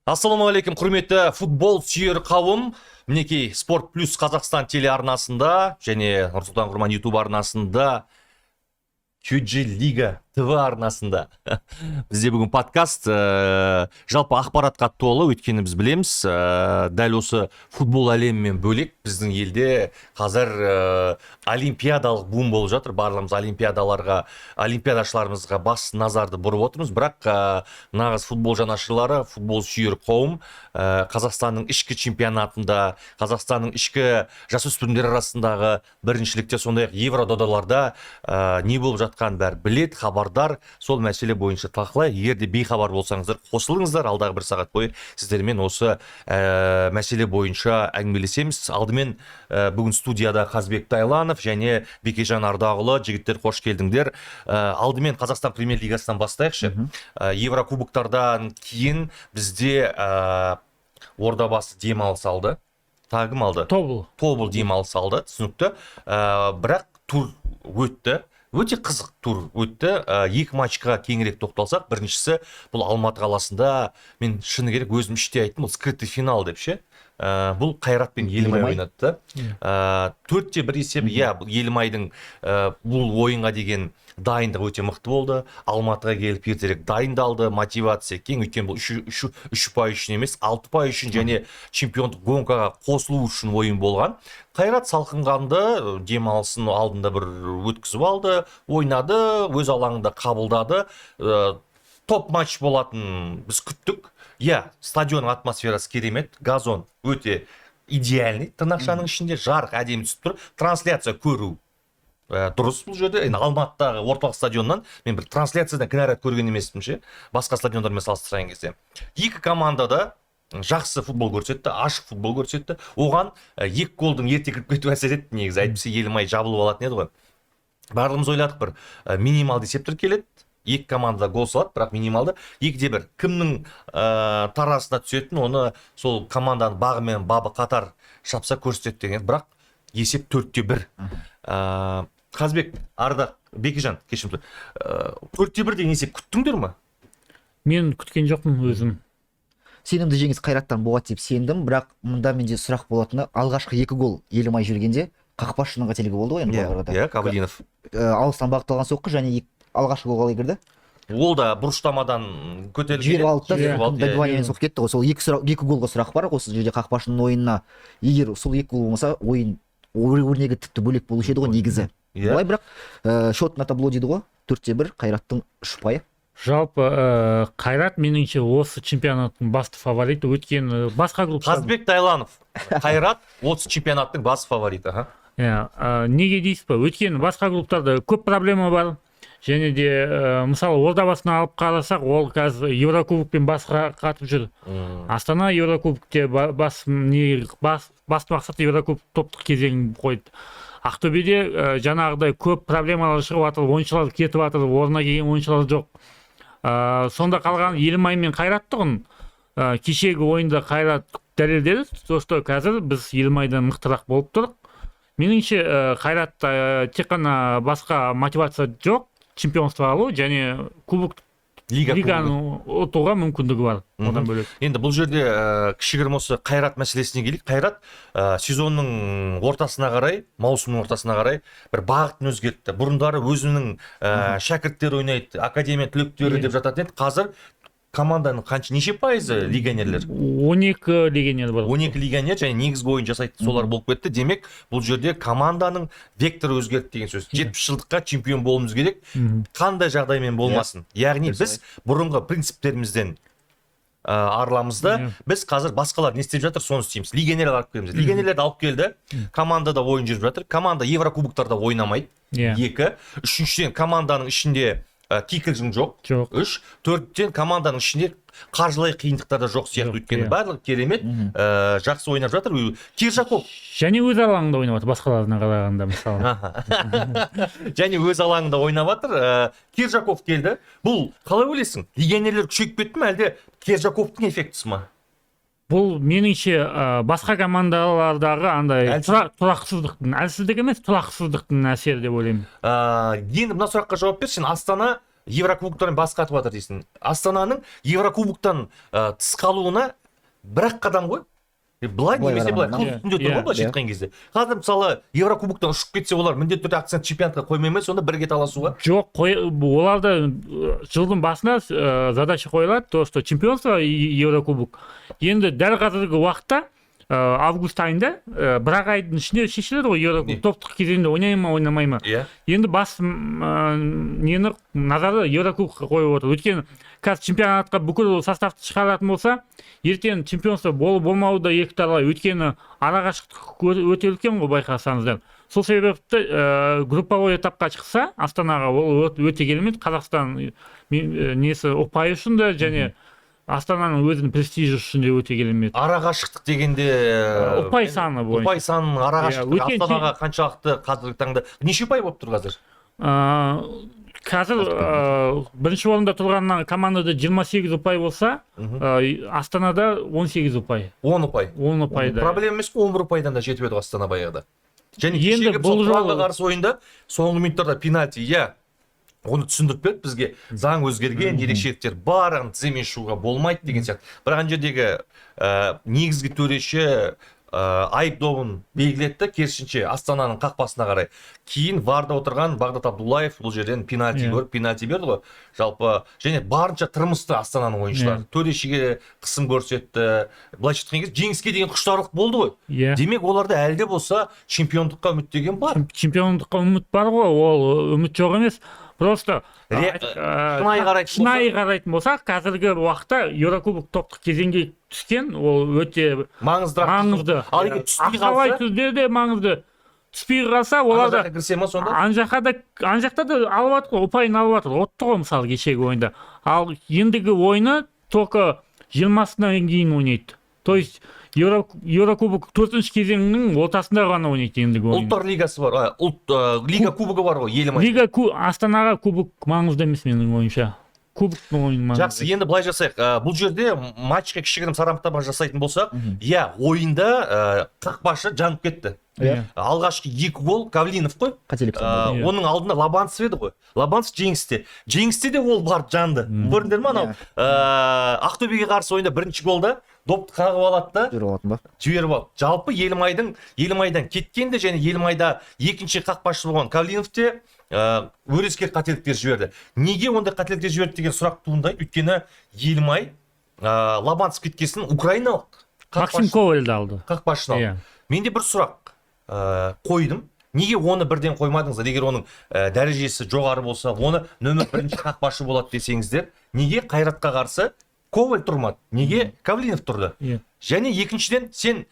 Ассалаумағалейкум, құрметті футбол сүйер қауым. Мінекей Спорт Плюс Қазақстан телеарнасында және Нұрсұлтан Құрман YouTube арнасында, QG Лига ТВ арнасында бізде бүгін подкаст жалпы ақпаратқа толы, өйткені біз білеміз, дәл осы футбол әлемімен бөлек біздің елде қазір олимпиадалық бум болып жатыр. Барлығымыз олимпиадашыларымызға бас назарды бұрып отырмыз, бірақ нағыз футбол жанашырлары, футбол сүйер қауым Қазақстанның ішкі чемпионатында, Қазақстанның ішкі жасөспірімдер арасындағы біріншілікте, сондай-ақ еврододаларда не болып жатқан бәрі білет, хабардар. Сол мәселе бойынша талқылай. Егер де бейхабар болсаңыздар, қосылыңыздар, алдағы бір сағат бойы сіздермен осы мәселе бойынша әңгімелесеміз. Алдымен бүгін студияда Қазбек Тайланов және Бекежан Ардағұлы. Жігіттер, қош келдіңдер. Алдымен Қазақстан премьер-лигасынан бастайықшы. Еврокубоктардан кейін бізде Ордабасы демалыс алды. Тағым алды. Тобыл демалыс алды, түсінікті. Бірақ тур өтті. Өте қызық тур өтті. Екі матчқа кеңірек тоқталсақ, біріншісі бұл Алматы қаласында, мен шыны керек өзім іште айттым, бұл скрытый финал деп ше. Бұл Қайрат пен Елімай ойнатты. 4-1 есебі, Елімайдың бұл ойынға деген дайындық өте мықты болды. Алматыға келіп ертерек дайындалды, мотивация кең, өйткені бұл 3 ұпай үшін емес, 6 ұпай үшін және чемпиондық гонкаға қосылу үшін ойын болған. Қайрат салқынғанды, демалысын алдында бір өткізіп алды, ойнады, өз алаңында қабылдады. Топ матч болатын біз күттік. Стадионның атмосферасы керемет, газон өте идеальный, тырнақшаның ішінде жарық әдемі түсіп тұр. Трансляция көру дұрыс бұл жерде. Алматыдағы орталық стадионнан мен бір трансляциядан кінәрат көрген емеспін ше, басқа стадиондармен салыстырған кезде. Екі команда да жақсы футбол көрсетті, ашық футбол көрсетті. Оған екі голдың ерте кіріп кету әсер етті негізі. Әйтпесе Елімай жабылып алатын еді ғой. Барлығымыз ойладық, бір минималды есептер келеді. Екі команда гол салады, бірақ минималды. 2-1. Кімнің тарасына түсетін, оны сол команданың бағы мен бабы қатар шапса көрсетеді деген. Бірақ есеп 4-1. Қазбек, Ардақ, Бекежан, кешімді. 4-1 деген есеп күттіңдер ме? Мен күткен жоқпын өзім. Сенімді жеңіс Қайраттан болады деп сендім, бірақ мұнда менде сұрақ болатыны, алғашқы 2 гол Елімай жүргенде қақпашының қателігі болды ғой. Кабалинов. Алыстан бағытталған соққы және алғашқы гол қалай кірді? Ол да бұрыштамадан көтерілген. Жіберіп алды да, добиваниемен соғып кетті ғой. Сол 2 голға сұрақ бар осы жерде қақпашының ойынына. Егер сол 2 гол болмаса, ойын өрнегі тіпті бөлек болушы еді ғой негізі. Олай, бірақ шот на табло дейді ғой, 4-1 Қайраттың 3 ұпайы. Жалпы Қайрат меніңше осы чемпионаттың басты фавориті, өткен басқа клубтар. Қазбек Тайланов, Қайрат осы чемпионаттың басты фавориті. Неге дейсіз ба? Өткен басқа клубтарда көп проблема бар. Және де, мысалы, Ордабасына алып қарасақ, ол қазір Еврокубокпен басқа қатып жүр. Астана Еврокубокте басты мақсат Еврокубок топтық кезеңін қойды. Ақтөбеде жаңағыдай көп проблемалар шығып жатыр, ойыншылар кетіп жатыр, орнына келген ойыншылар жоқ. Сонда қалған Елімай мен Қайрат тұғын. Кешегі ойында Қайрат дәлелдеді, сосын қазір біз Елімайдан мықтырақ болып тұрдық. Меніңше Қайратта тек қана басқа мотивация жоқ, чемпионство алу және кубок лиганы ұтуға мүмкіндігі бар. Одан бөлек. Енді бұл жерде кішігірім осы Қайрат мәселесіне келейік. Қайрат сезонның ортасына қарай, маусымның ортасына қарай бір бағытын өзгертті. Бұрындары өзінің шәкірттер ойнайды, академия түлектері деп жататын еді. Қазір команданың неше пайызы легионерлер? 12 легионер бар. 12 легионер және негізгі ойын жасайды, солар болып кетті. Демек, бұл жерде команданың векторы өзгерді деген сөз. 70 жылдыққа чемпион болуымыз керек, қандай жағдаймен болмасын. Яғни біз бұрынғы принциптерімізден арыламызда, біз қазір басқалар не істеп жатыр, соны істейміз. Легионерлер алып келеміз. Легионерлерді алып келді, командада ойын жүріп жатыр. Команда Еврокубоктарда ойнамайды. 2. Үшіншіден, команданың ішінде кикілжің жоқ. 3. 4-тен команданың ішінде қаржылай қиындықтар да жоқ сияқты, өйткені барлығы керемет, жақсы ойнап жатыр. Киржаков және өз алаңында ойнап жатыр, басқаларына қарағанда мысалы. Және өз алаңында ойнап жатыр. Киржаков келді. Бұл қалай ойлайсың? Легионерлер күшейіп кетті ме, әлде Киржаковтың эффектісі ме? Бұл меніңше басқа командалардағы андай тұрақсыздықтың, әлсіздік емес, тұрақсыздықтың әсері деп ойлаймын. Енді мына сұраққа жауап бер. Сен Астана Еврокубоктан бас қатып жатыр дейсің. Астананың Еврокубоктан тыс қалуына бір-ақ қадам ғой. Былай немесе былай қыл үстінде тұр ғой былайша айтқан кезде. Қазір мысалы Еврокубоктан ұшып кетсе олар міндетті түрде акцент чемпионатқа қоймай ма, сонда бірге таласуға? Жоқ, оларда жылдың басында задача қойылады, то что чемпионство Еврокубок. Енді дәл қазіргі уақытта август айында бір-ақ айдың ішінде шешіледі ғой Еврокубок. Топтық кезеңде ойнай ма, ойнамай ма. Енді бас нені назарды Еврокубокқа қойып отыр. Өйткені қазір чемпионатқа бүкіл составты шығаратын болса, ертең чемпионство болмауы да екі талай. Өйткені арақашықтық өте үлкен ғой, байқасаңыздар. Сол себепті групповой этапқа шықса, Астанаға ол өте керемет. Қазақстан несі ұпайы үшін де және Астананың өзінің престижі үшін де өте керемет. Арақашықтық дегенде ұпай саны бойынша. Ұпай санының арақашықтығы Астанаға қаншалықты қазіргі таңда неше ұпай болып тұр қазір? Қазір бірінші орында тұрған командада 28 ұпай болса, Астанада 18 ұпай. 10 ұпай. 10 ұпайда. Проблема емес, 11 ұпайдан да жетіп еді Астана баяғыда. Және енді кешегі Прагаға қарсы ойында соңғы минуттарда пенальти, оны түсіндіріп берді бізге. Заң өзгерген, ерекшеліктер бар, тіземен шығуға болмайды деген сияқты. Бірақ ана жердегі негізгі төреші айыпдауын белгілетті, керісінше Астананың қақпасына қарай. Кейін варда отырған Бағдат Абдуллаев бұл жерден пенальти көріп, пенальти берді ғой. Жалпы және барынша тырмысты Астананың ойыншылары. Төрешіге қысым көрсетті. Былайша айтқан кезде жеңіске деген құштарлық болды ғой. Демек оларда әлде болса чемпиондыққа үміттеген бар. Чемпиондыққа үміт бар ғой, ол үміт жоқ емес. Просто шынайы қарайтын болсақ, қазіргі уақытта Еврокубок топтық кезеңге түскен, ол өте маңызды. Ал егер түспей қалса, түрде де маңызды. Түспей қалса, оларда ан жақта да алып жатыр ғой, ұпайын алып жатыр. Отты ғой мысалы кешегі ойында. Ал ендігі ойыны только 20-сынан кейін ойнайды. То есть Еврокубок 4-ші кезеңнің ортасында ғана ойнайды ендігі ойын. Ұлттар лигасы бар, лига кубогы бар ғой, елім айтты. Астанаға кубок маңызды емес менің ойымша. Кубоктың ойын маңызды. Жақсы, енді былай жасайық. Бұл жерде матчқа кішігірім сараптама жасайтын болсақ, ойында қақпашы жанып кетті. Алғашқы 2 гол Кавлинов қой. Оның алдында Лобанцев еді ғой. Лобанцев жеңісте. Жеңісте де ол бар жанды. Көрдіңдер ме анау? Ақтөбеге қарсы ойында бірінші голда допты қағып алады да. Жіберіп алды. Жалпы Елімайдан кеткенде және Елімайда екінші қақпашы болған Кавлинов те өрескел қателіктер жіберді. Неге ондай қателіктер жіберді деген сұрақ туындайды. Өйткені Елімай Лобанцев кеткесін украиналық Максим Ковальді алды. Қақпашыны алды. Менде бір сұрақ қойдым. Неге оны бірден қоймадыңыздар? Егер оның дәрежесі жоғары болса, оны нөмір 1-ші қақпашы болады десеңіздер, неге Қайратқа қарсы Коваль тұрмады? Неге Кавлинов тұрды? Және екіншіден, сен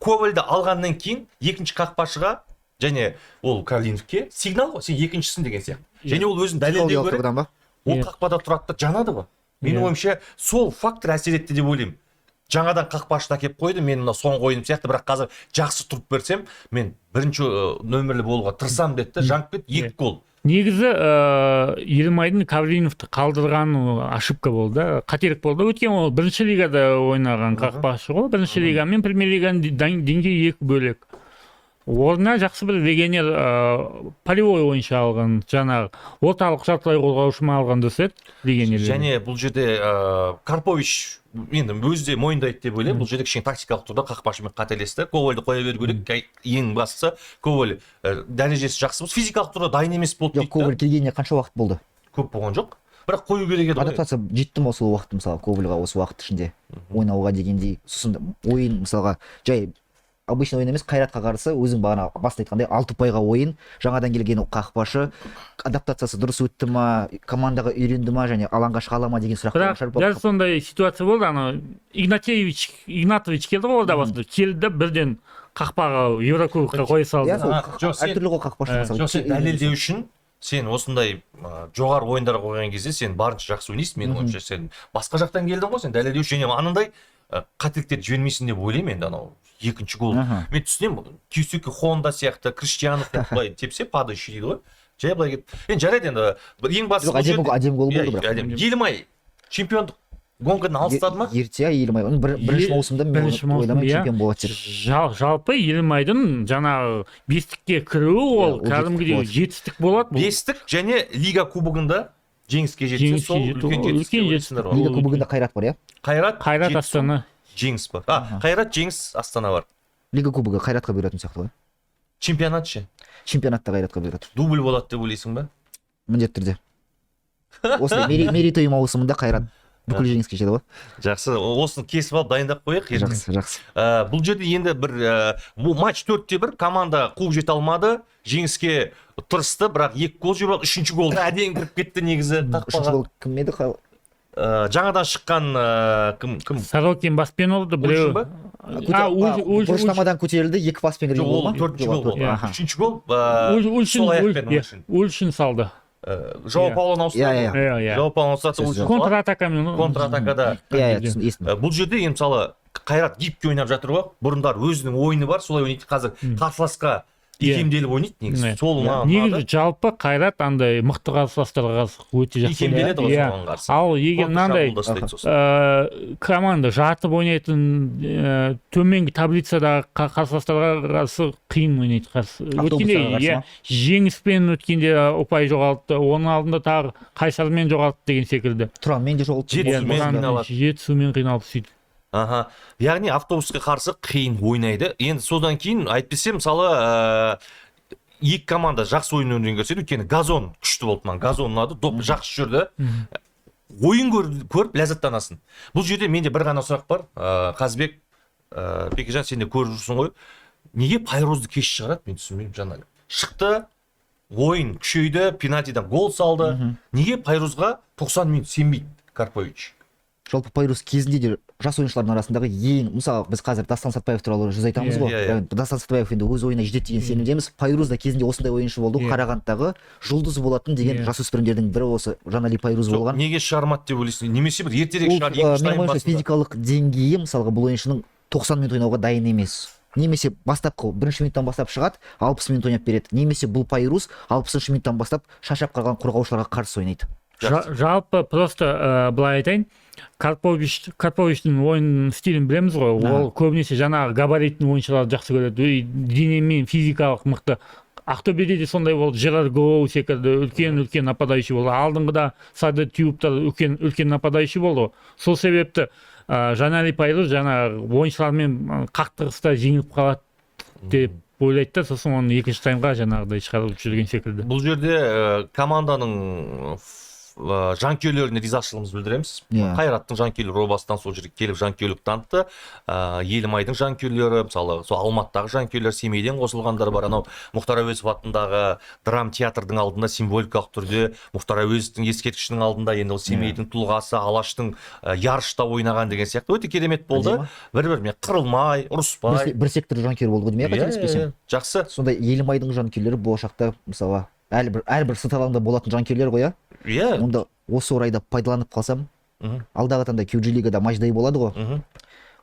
Ковальді алғаннан кейін екінші қақпашыға және ол Кавлиновке сигнал ғой, сен екіншісін деген сияқты. Және ол өзін дәлелдеу керек. Ол қақпада тұрады да жанады ғой. Менің ойымша сол фактор әсер етті деп ойлаймын. Жаңадан қақпашыны әкеп қойды, мен соңғы ойыным сияқты, бірақ қазір жақсы тұрып берсем, мен бірінші нөмірлі болуға тырысам деді, жаңып кетті, 2 гол. Негізі Елімайдың Кавлиновты қалдырған ошибка болды, қателік болды. Өткен ол бірінші лигада ойнаған қақпашы ғой, бірінші лига мен премьер лиганың деңгейі 2 бөлек. Орнына жақсы бір легионер полевой ойыншы алған, жаңағы орталық жартылай қорғаушыны алған дұрыс еді легионер. Және бұл жерде Карпович енді өзі де мойындайды деп ойлаймын. Бұл жерде кішкене тактикалық тұрда қақпашымен қателесті. Ковальді қоя беру керек. Ең бастысы Коваль дәрежесі жақсы болса, физикалық тұрда дайын емес болды дейді. Коваль келгеніне қанша уақыт болды? Көп болған жоқ. Бірақ қою керек еді. Адаптация жетті ме сол уақыт, мысалы Ковальға осы уақыт ішінде ойнауға дегендей? Сосын ойын мысалға жай обычно ойын емес, Қайратқа қарсы өзің бағана баста айтқандай 6 ұпайға ойын, жаңадан келген қақпашы, адаптациясы дұрыс өтті ма, командаға үйренді ма және алаңға шыға ала ма деген сұрақтар. Бірақ дәл сондай ситуация болды. Игнатович келді ғой орда басында. Келді бірден қақпаға Еврокубокқа қоя салды. Әртүрлі ғой қақпашы. Сен дәлелдеу үшін сен осындай жоғары ойындар қойған кезде сен барынша жақсы ойнайсың. Менің ойымша сен басқа жақтан келдің ғой, сен дәлелдеу үшін анандай қателіктер жібермейсің деп ойлаймын. Енді анау екінші гол. Мен түсінемін, Кюсуки Хонда сияқты, Криштианов былай тепсе падающий дейді ғой. Жай былай кетті. Енді жарайды, енді ең бастысы әдем гол болды бірақ. Елімай чемпиондық гонкадан алыстады ма? Ерте Елімай. Бірінші маусымда мен ойламай чемпион болады деп. Жалпы Елімайдың жаңағы бестікке кіруі ол кәдімгідей жетістік болады. Бестік және лига кубогында жеңіске жетсе сол үлкен жетістікке ойлайсыңдар ғой. Лига кубогында қайрат бар, иә? Қайрат Қайрат жетісу, Астана. Жеңіс бар. Қайрат, Жеңіс, Астана бар. Лига кубогы қайратқа бұйыратын сияқты ғой. Чемпионат ше? Чемпионатта қайратқа бұйырады. Дубль болады деп ойлайсың ба? Міндетті түрде. Осылай мерейтой маусымында қайрат бүкіл жеңіске жетеді ғой. Жақсы, осыны кесіп алып дайындап қояйық ертең. Жақсы. Бұл жерде енді бір матч 4-1 команда қуып жете алмады. Жеңіске тырысты, бірақ 2 гол жеп алды. 3-ші голды әдейі кіріп кетті негізі Үшінші қақпаға. гол кім еді? Жаңадан шыққан кім? Сорокин баспен олды, біреу. Бұрыштамадан көтерілді, 2 паспен кірген гол ма? 4-ші гол болды. Аха. 3-ші гол сол аяқпен. Ульшин салды. Жауап Пауланы ауыстырды. Иә. Жауап Пауланы ауыстырды. Ульшин салды. Контратакамен. Контратакада. Есім. Бұл жерде енді мысалы Қайрат гибке ойнап жатыр ғой. Бұрындар өзінің ойыны бар, солай ойнайды. Қазір қарсыласқа икемделіп ойнайды негізі. Сол негізі жалпы Қайрат андай мықты қарсыластарға өте жақсы. Икемделеді ғой соған қарсы. Ал егер мынандай команда жатып ойнайтын төменгі таблицадағы қарсыластарға қарсы қиын ойнайды қарсы. Өткенде жеңіспен өткенде ұпай жоғалтты, оның алдында тағы Қайсармен жоғалтты деген секілді. Тұранмен де жоғалтты. Жетісумен қиналып сөйтіп. Яғни автобусқа қарсы қиын ойнайды. Енді содан кейін айтпесе мысалы екі команда жақсы ойын өнерін көрсетеді. Өйткені Газон күшті болды маған. Газон ұнады, доп жақсы жүрді. Ойын көріп ләззаттанасын. Бұл жерде менде бір ғана сұрақ бар. Қазбек, Бекежан, сен де көріп жүрсің ғой. Неге Пайрозды кеш шығарады? Мен түсінбеймін жаңағы. Шықты, ойын күшейді, пенальтидан гол салды. Неге Пайрозға 90 минут сенбейді Карпович? Жалпы Пайруз кезінде де жас ойыншылардың арасындағы ең, мысалы біз қазір Дастан Сатпаев туралы жүз айтамыз ғой. Дастан Сатпаев енді өз ойына жетеді деген сенімдеміз. Пайруз да кезінде осындай ойыншы болды. Қарағандыдағы жұлдыз болатын деген жасөспірімдердің бірі осы Жанали Пайруз болған. Неге шығармады деп ойлайсың? Немесе бір ертерек шығар, менің ойымша физикалық деңгейі мысалға бұл ойыншының 90 минут ойнауға дайын емес. Немесе бастапқы бірінші минуттан бастап шығады, 60 минут ойнап береді. Немесе бұл Пайруз 60 минуттан бастап шаршап қалған қорғаушыларға қарсы ойнайды. Жалпы просто былай айтайын, Карповичтің ойын стилін білеміз ғой. Ол көбінесе жаңағы габаритін ойыншыларды жақсы көреді. Денемен физикалық мықты. Ақтөбеде де сондай болды. Жерар Гоу секілді үлкен нападающий болды. Алдыңғыда Сады Тюбтар үлкен нападающий болды. Сол себепті Жанали Пайруз жаңағы ойыншылармен қақтығыста жеңіліп қалады деп ойлайды да, сосын оны екінші таймға жаңағыдай шығарып жүрген секілді. Бұл жерде команданың жанкүйерлеріне ризашылығымызды білдіреміз. Қайраттың жанкүйерлері бастан сол жерге келіп жанкүйерлік танытты. Елімайдың жанкүйерлері, мысалы сол Алматыдағы жанкүйерлер, Семейден қосылғандар бар. Анау Мұхтар Әуезов атындағы драма театрдың алдында символикалық түрде Мұхтар Әуезовтің ескерткішінің алдында енді ол Семейдің тұлғасы, Алаштың ярышта ойнаған деген сияқты өте керемет болды. Бір-бірімен қырылмай, ұрыспай. Бір сектор жанкүйер болды ғой деймін, қателеспесем. Жақсы. Сондай Елімайдың жанкүйерлері болашақта мысалы әрбір сыталаңда болатын жанкүйерлер ғой, иә? Онда осы орайда пайдаланып қалсам, алдағы таңда QG лигада матчдай болады ғой.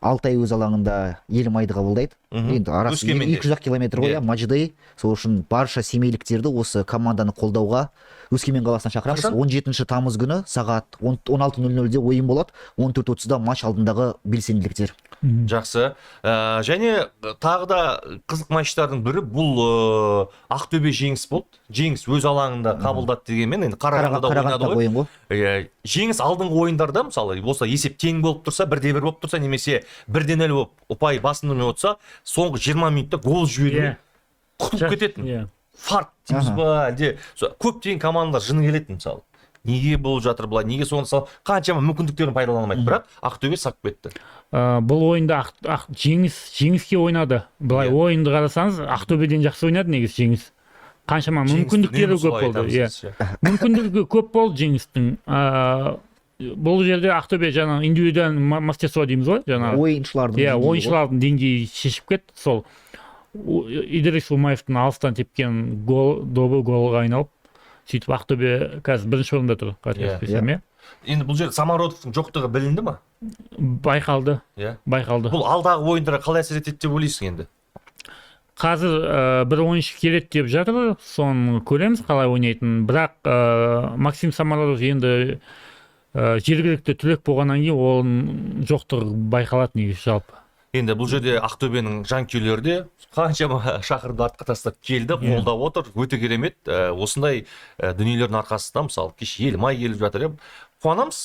Алтай өз алаңында Елімайды қабылдайды. Енді арасы 200 километр ғой, матчдай. Сол үшін барша семейліктерді осы команданы қолдауға Өскемен қаласына шақырамыз. 17 тамыз күні сағат 16:00-де ойын болады. 14:30-да матч алдындағы белсенділіктер. Жақсы. Және тағы да қызық матчтардың бірі бұл Ақтөбе Жеңіс болды. Жеңіс өз алаңында қабылдады дегенмен, енді Қарағандыда ойнады ғой. Жеңіс алдыңғы ойындарда, мысалы, болса есеп тең болып тұрса, 1-1 болып тұрса, немесе 1-0 болып ұпай басымдырмай отырса, соңғы 20 минутта гол жібермей құтылып кететін. Фарт дейміз ба, әлде көптеген командалар жыны келетін, мысалы. Неге болып жатыр бұлай, неге соны қаншама мүмкіндіктерін пайдаланамайды, бірақ Ақтөбе сап кетті. Бұл ойында жеңіске ойнады. Бұлай ойынды қарасаңыз, Ақтөбеден жақсы ойнады негізі Жеңіс. Қаншама мүмкіндіктері көп болды. Мүмкіндігі көп болды Жеңістің. Бұл жерде Ақтөбе жаңа индивидуальный мастерство дейміз ғой, жаңа ойыншылардың деңгейі шешіп кетті. Сол Идрис Умаевтың алыстан тепкен добы голға айналып, сөйтіп Ақтөбе қазір бірінші орында тұр, қателеспесем, иә. Енді бұл жерде Самародовтың жоқтығы білінді ма? Байқалды. Бұл алдағы ойындарға қалай әсер етеді деп ойлайсың енді? Қазір бір ойыншы келеді деп жатыр, соны көреміз қалай ойнайтын. Бірақ Максим Самародов енді жергілікті түлек болғаннан кейін оның жоқтығы байқалады негізі жалпы. Енді бұл жерде Ақтөбенің жанкүйерлері де қаншама шақырымды артқа тастап келді, қолдап отыр, өте керемет. Осындай дүниелердің арқасында мысалы кеше елім ай келіп жатыр, қуанамыз.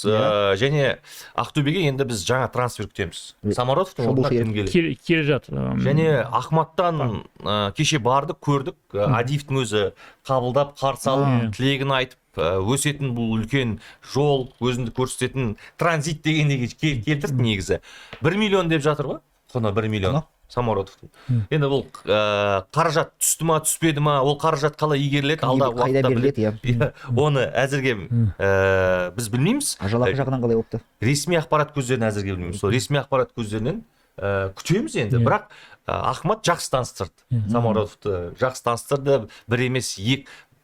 Және Ақтөбеге енді біз жаңа трансфер күтеміз. Самородовтың орнына кім келеді? келе жатыр. Және Ахматтан кеше бардық, көрдік. Адиевтің өзі қабылдап, қарсы алып, тілегін айтып, өсетін бұл үлкен жол, өзінді көрсететін транзит дегенде келтірді негізі. 1 миллион деп жатыр ғой? Құны 1 миллион. Самородовтың. Енді бұл қаражат түсті ма, түспеді ма, ол қаражат қалай игеріледі, алдағы уақытта біледі. Оны әзірге біз білмейміз. Жалақы жағынан қалай болыпты? Ресми ақпарат көздерін әзірге білмейміз. Сол ресми ақпарат көздерінен күтеміз енді. Бірақ Ахмат жақсы таныстырды. Самородовты жақсы таныстырды. Бір емес,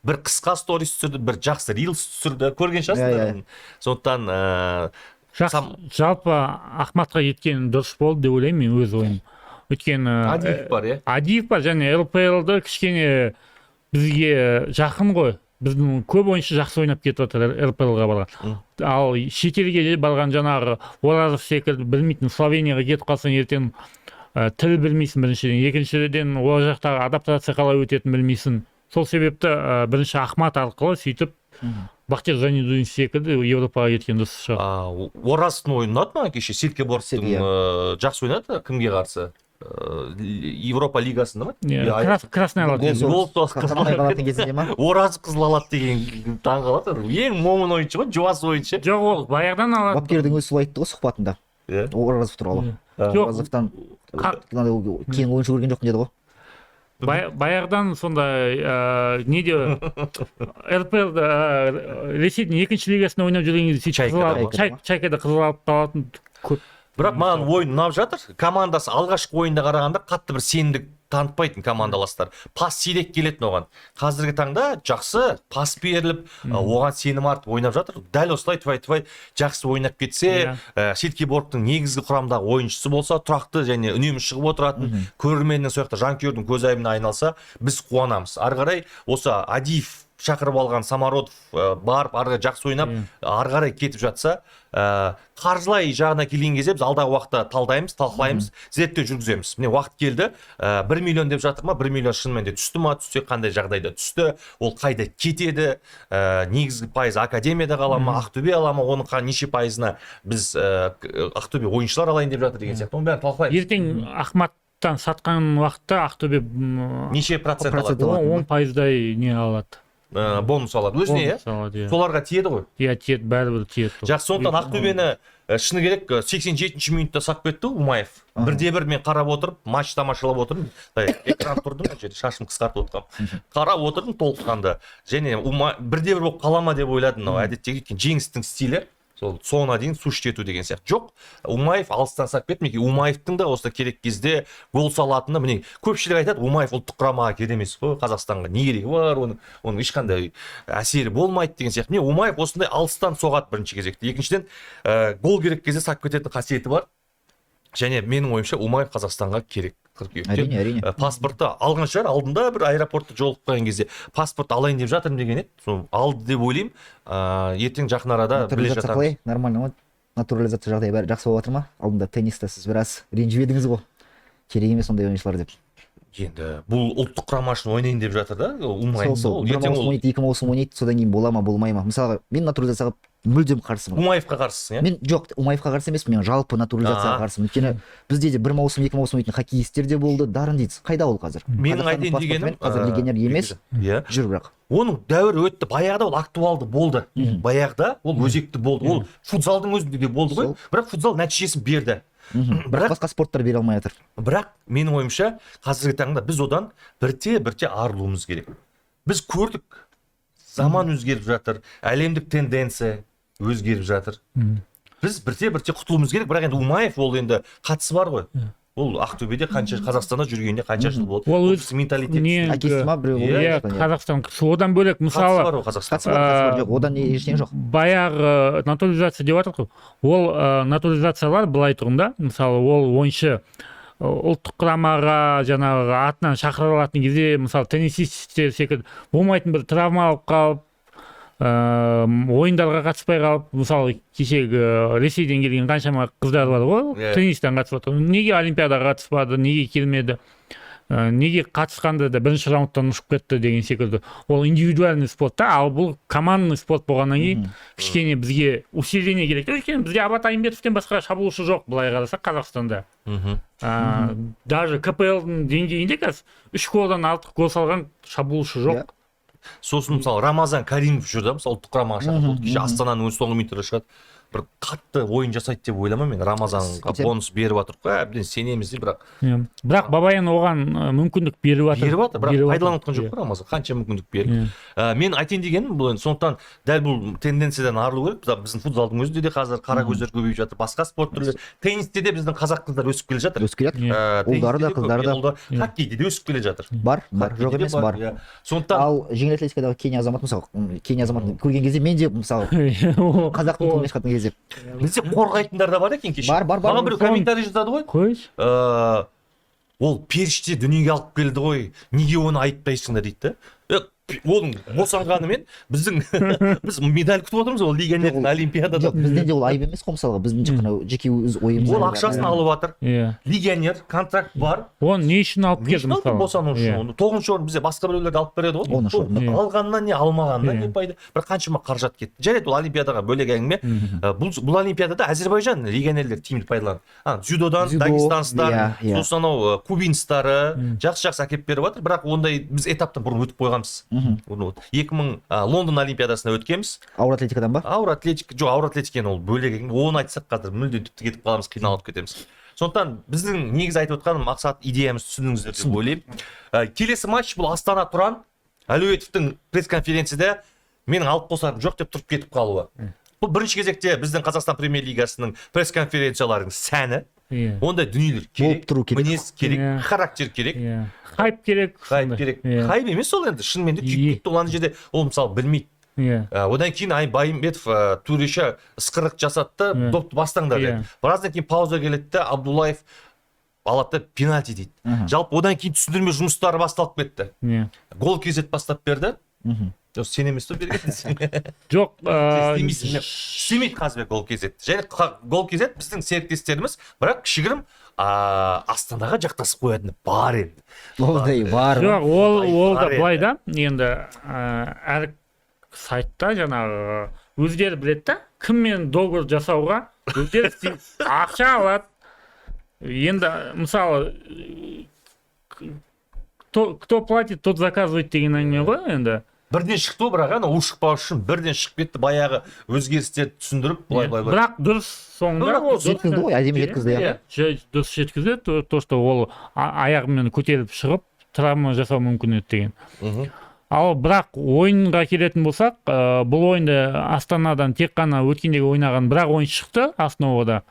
бір қысқа сторис түсірді, бір жақсы рилс түсірді. Көрген шығарсыздар. Сондықтан жалпы Ахматқа кеткен дұрыс болды деп ойлаймын мен өз ойым. Өйткені Адиев бар және ЛПЛ-ды кішкене бізге жақын ғой. Біздің көп ойыншы жақсы ойнап кетіп отыр ЛПЛ-ға барған. Ал шетелге барған жаңағы Оразов секілді білмейтін Словенияға кетіп қалсаң ертең тіл білмейсің біріншіден, екіншіден ол жақтағы адаптация қалай өтетінін білмейсің. Сол себепті бірінші Ахмат арқылы сөйтіп Бахтияр Занидуллин секілді Европаға кеткен дұрыс шығар. Оразовтың ойыны ұнады ма кеше? Силкеборгтың жақсы ойнады кімге қарсы? Европа лигасында ма? Красный алады. Оразов қызыл алады деген таңғалады. Ең момын ойыншы ғой, жуас ойыншы. Жоқ, ол баяғыдан алады. Бапкердің өзі солай айтты ғой сұхбатында. Оразов туралы. Оразовтан кейін ойыншы көрген жоқпын деді ғой. Баяғыдан сондай неде РПЛ Ресейдің екінші лигасында ойнап жүрген кезде Чайкада қызыл алып қалатын көп. Бірақ маған ойын ұнап жатыр. Командасы алғашқы ойында қарағанда қатты бір сенімдік танытпайтын командаластар. Пас сирек келетін оған. Қазіргі таңда жақсы пас беріліп, оған сенім артып ойнап жатыр. Дәл осылай твай жақсы ойнап кетсе, Силкеборгтың негізгі құрамдағы ойыншысы болса, тұрақты және үнемі шығып отыратын, көрерменнің сол жақта жанкүйердің көзайымына айналса, біз қуанамыз. Ары қарай осы Адиев шақырып алған Самородов барып, арғы жақсы ойнап, ары қарай кетіп жатса, қаржылай жағына келген кезде біз алдағы уақытта талдаймыз, талқылаймыз, зерттеу жүргіземіз. Міне уақыт келді. 1 миллион деп жатыр ма? 1 миллион шынымен де түсті ма? Түссе қандай жағдайда түсті? Ол қайда кетеді? Негізгі пайызы академияда қала ма? Ақтөбе ала ма? Оның неше пайызына біз Ақтөбе ойыншылар алайын деп жатыр деген сияқты. Оның бәрін талқылаймыз. Ертең Ахматтан сатқан уақытта Ақтөбе неше процент алады? 10%-дай не алады. Бонус алады. Өзіне, соларға тиеді ғой? Тиеді, бәрібір тиеді. Жақсы, сондықтан Ақтөбені шыны керек 87-ші минутта сап кетті Умаев. 1-1 мен қарап отырып, матч тамашалап отырдым. Экран тұрдым, шашым қысқартып отырғам. Қарап отырдым толыққанды. Және 1-1 болып қала ма деп ойладым. Әдеттегі жеңістің стилі. Соңына дейін суш ету деген сияқты. Жоқ, Умаев алыстан сап кетті. Умаевтың да осы керек кезде гол салатыны, міне, көпшілік айтады, Умаев ұлттық құрамаға керек емес қой, Қазақстанға не керегі бар, оның ешқандай әсері болмайды деген сияқты. Міне, Умаев осындай алыстан соғады бірінші кезекте. Екіншіден, гол керек кезде сап кететін қасиеті бар. Және менің ойымша Умаев Қазақстанға керек. Әрине. Паспортты алған шығар, алдында бір аэропортта жолығып қойған кезде паспорт алайын деп жатырмын деген еді. Сол алды деп ойлаймын. Ертең жақын арада біле жатамыз. Қалай? Нормально ма? Натурализация жағдайы бәрі жақсы болып жатыр ма? Алдында тенниста сіз біраз ренжіп едіңіз ғой. Керек емес ондай ойыншылар деп. Енді бұл ұлттық құрама үшін ойнайын деп жатыр да, Умаев. Бір маусым ойнайды, 2 маусым ойнайды, содан кейін бола ма, болмай ма? Мысалға, мен натурализацияға мүлдем қарсымын. Умаевқа қарсысың, иә? Мен жоқ, Умаевқа қарсы емеспін, мен жалпы натурализацияға қарсымын. Өйткені бізде де 1 маусым, 2 маусым ойнайтын хоккеистер де болды, дарын дейсіз. Қайда ол қазір? Менің айтайын дегенім, қазір легионер емес, жүр бірақ. Оның дәуірі өтті. Баяғыда ол актуалды болды. Баяғыда ол өзекті болды. Ол футзалдың өзінде де болды ғой. Бірақ футзал нәтижесін берді. Бірақ басқа спорттар бере алмай жатыр. Бірақ менің ойымша қазіргі таңда біз одан бірте арылуымыз керек. Біз көрдік, заман өзгеріп жатыр, әлемдік тенденция өзгеріп жатыр. Біз бірте құтылуымыз керек, бірақ енді Умаев ол енді қатысы бар ғой. Ол Ақтөбеде қанша, Қазақстанда жүргенде қанша жыл болды. Ол өз менталитет. Әкесі ма біреу? Қазақстан одан бөлек, мысалы, қатысы бар жоқ, одан ештеңе жоқ. Баяғы натурализация деп жатыр ғой. Ол натурализациялар былай тұрғанда, мысалы, ол ойыншы ұлттық құрамаға жаңағы атынан шақырылатын кезде, мысалы, теннисистер секілді болмайтын бір травма алып қалып, ойындарға қатыспай қалып, мысалы кешегі Ресейден келген қаншама қыздар бар ғой, теннистен қатысып жатыр. Неге олимпиадаға қатыспады, неге келмеді? Неге қатысқанда да бірінші раундтан ұшып кетті деген секілді. Ол индивидуальный спорт та, ал бұл командный спорт болғаннан кейін кішкене бізге усиление керек. Өйткені бізде Абат Айымбетовтен басқа шабуылшы жоқ, былай қарасақ Қазақстанда. Даже КПЛ-дің деңгейінде қазір 3 голдан артық гол салған шабуылшы жоқ. Сосын мысалы Рамазан Каримов жүр да, мысалы ұлттық құрамаға шақырды. Кеше Астананың өз соңғы минуттарда шығады. Бір қатты ойын жасайды деп ойламаймын мен. Рамазанға бонус беріп жатыр ғой, әбден сенеміз де, бірақ Бабаян оған мүмкіндік беріп жатыр. Бірақ пайдаланып жоқ қой Рамазан. Қанша мүмкіндік берді. Мен айтайын дегенім, бұл енді сондықтан дәл бұл тенденциядан арылу керек. Біздің футболдың өзінде де қазір қара көздер көбейіп жатыр. Басқа спорт түрлері. Теннисте де біздің қазақ қыздар өсіп келе жатыр. Өсіп келеді. Ұлдары да, қыздары да. Хоккейде де өсіп келе жатыр. Бар, жоқ емес, бар. Сондықтан ал жеңіл атлетикадағы Кения азамат, мысалы, Кения азаматын көрген кезде мен де мысалы қазақтың тіліне шығатын кезде бізде қорғайтындар да бар екен кеше. Бар. Маған бір комментарий жазады ғой. Қойшы. Ол періште дүниеге алып келді ғой, неге оны айыптайсыңдар дейді да. Оның босанғанымен біз медаль күтіп отырмыз, ол легионердің олимпиадада. Жоқ, бізден де ол айып емес қой, мысалға біздің жеке өз ойымыз. Ол ақшасын алып жатыр. Легионер, контракт бар. Оны не үшін алып келді мысалы? Босану үшін. 9-шы орын бізде басқа біреулерге алып береді ғой. Алғаннан не, алмағаннан не пайда? Бір қаншама қаражат кетті. Жарайды, ол олимпиадаға бөлек әңгіме. Бұл олимпиадада Әзербайжан легионерлер тиімді пайдаланды. Дзюдодан дагестанстар, сосын анау кубинстары жақсы әкеп беріп жатыр, бірақ ондай біз этаптан бұрын өтіп қойғанбыз. 2000 Лондон олимпиадасына өткенбіз. Ауыр атлетикадан ба? Ауыр атлетиканы ол бөлек. Оны айтсақ қазір мүлдем тіпті кетіп қаламыз, қиналып кетеміз. Сондықтан біздің негізі айтып отқан мақсат, идеямыз түсіндіңіздер деп ойлаймын. Келесі матч бұл Астана Тұран. Әлеуетовтің пресс-конференцияда менің алып қосарым жоқ деп тұрып кетіп қалуы. Бұл бірінші кезекте біздің Қазақстан премьер-лигасының пресс-конференцияларының сәні. Ондай дүниелер керек, мінез керек, характер керек. Хайп керек. Хайп емес ол енді, шынымен де күйікті оланы жерде ол мысалы білмейді. Одан кейін Байымбетов төреші ысқырық жасатты, допты бастаңдар деді. Біраздан кейін пауза келеді де, Абдуллаев алады пенальти дейді. Жалпы одан кейін түсіндірме жұмыстары басталып кетті. Гол кезет бастап берді. Сен емес то бергенсің. Жоқ, істемейді қазір гол кезет. Және гол кезет біздің серіктестеріміз, бірақ кішігірім Астанаға жақтасып қоятыны бар енді. Ондай бар. Жоқ, ол да былай да, енді әр сайтта жаңағы өздері біледі да, кіммен договор жасауға өздері ақша алады. Енді мысалы кто платит, тот заказывает деген әңгіме ғой енді. Бірден шықты ғой, бірақ ана ушықпау үшін бірден шығып кетті, баяғы өзгерістерді түсіндіріп, былай. Бірақ дұрыс соңында ол жеткізді ғой, әдемі жеткізді. Дұрыс жеткізді, то что ол аяғымен көтеріп шығып травма жасау мүмкін еді деген. Ал бірақ ойынға келетін болсақ, бұл ойында Астанадан тек қана өткендегі ойнаған бірақ ойын шықты Основада.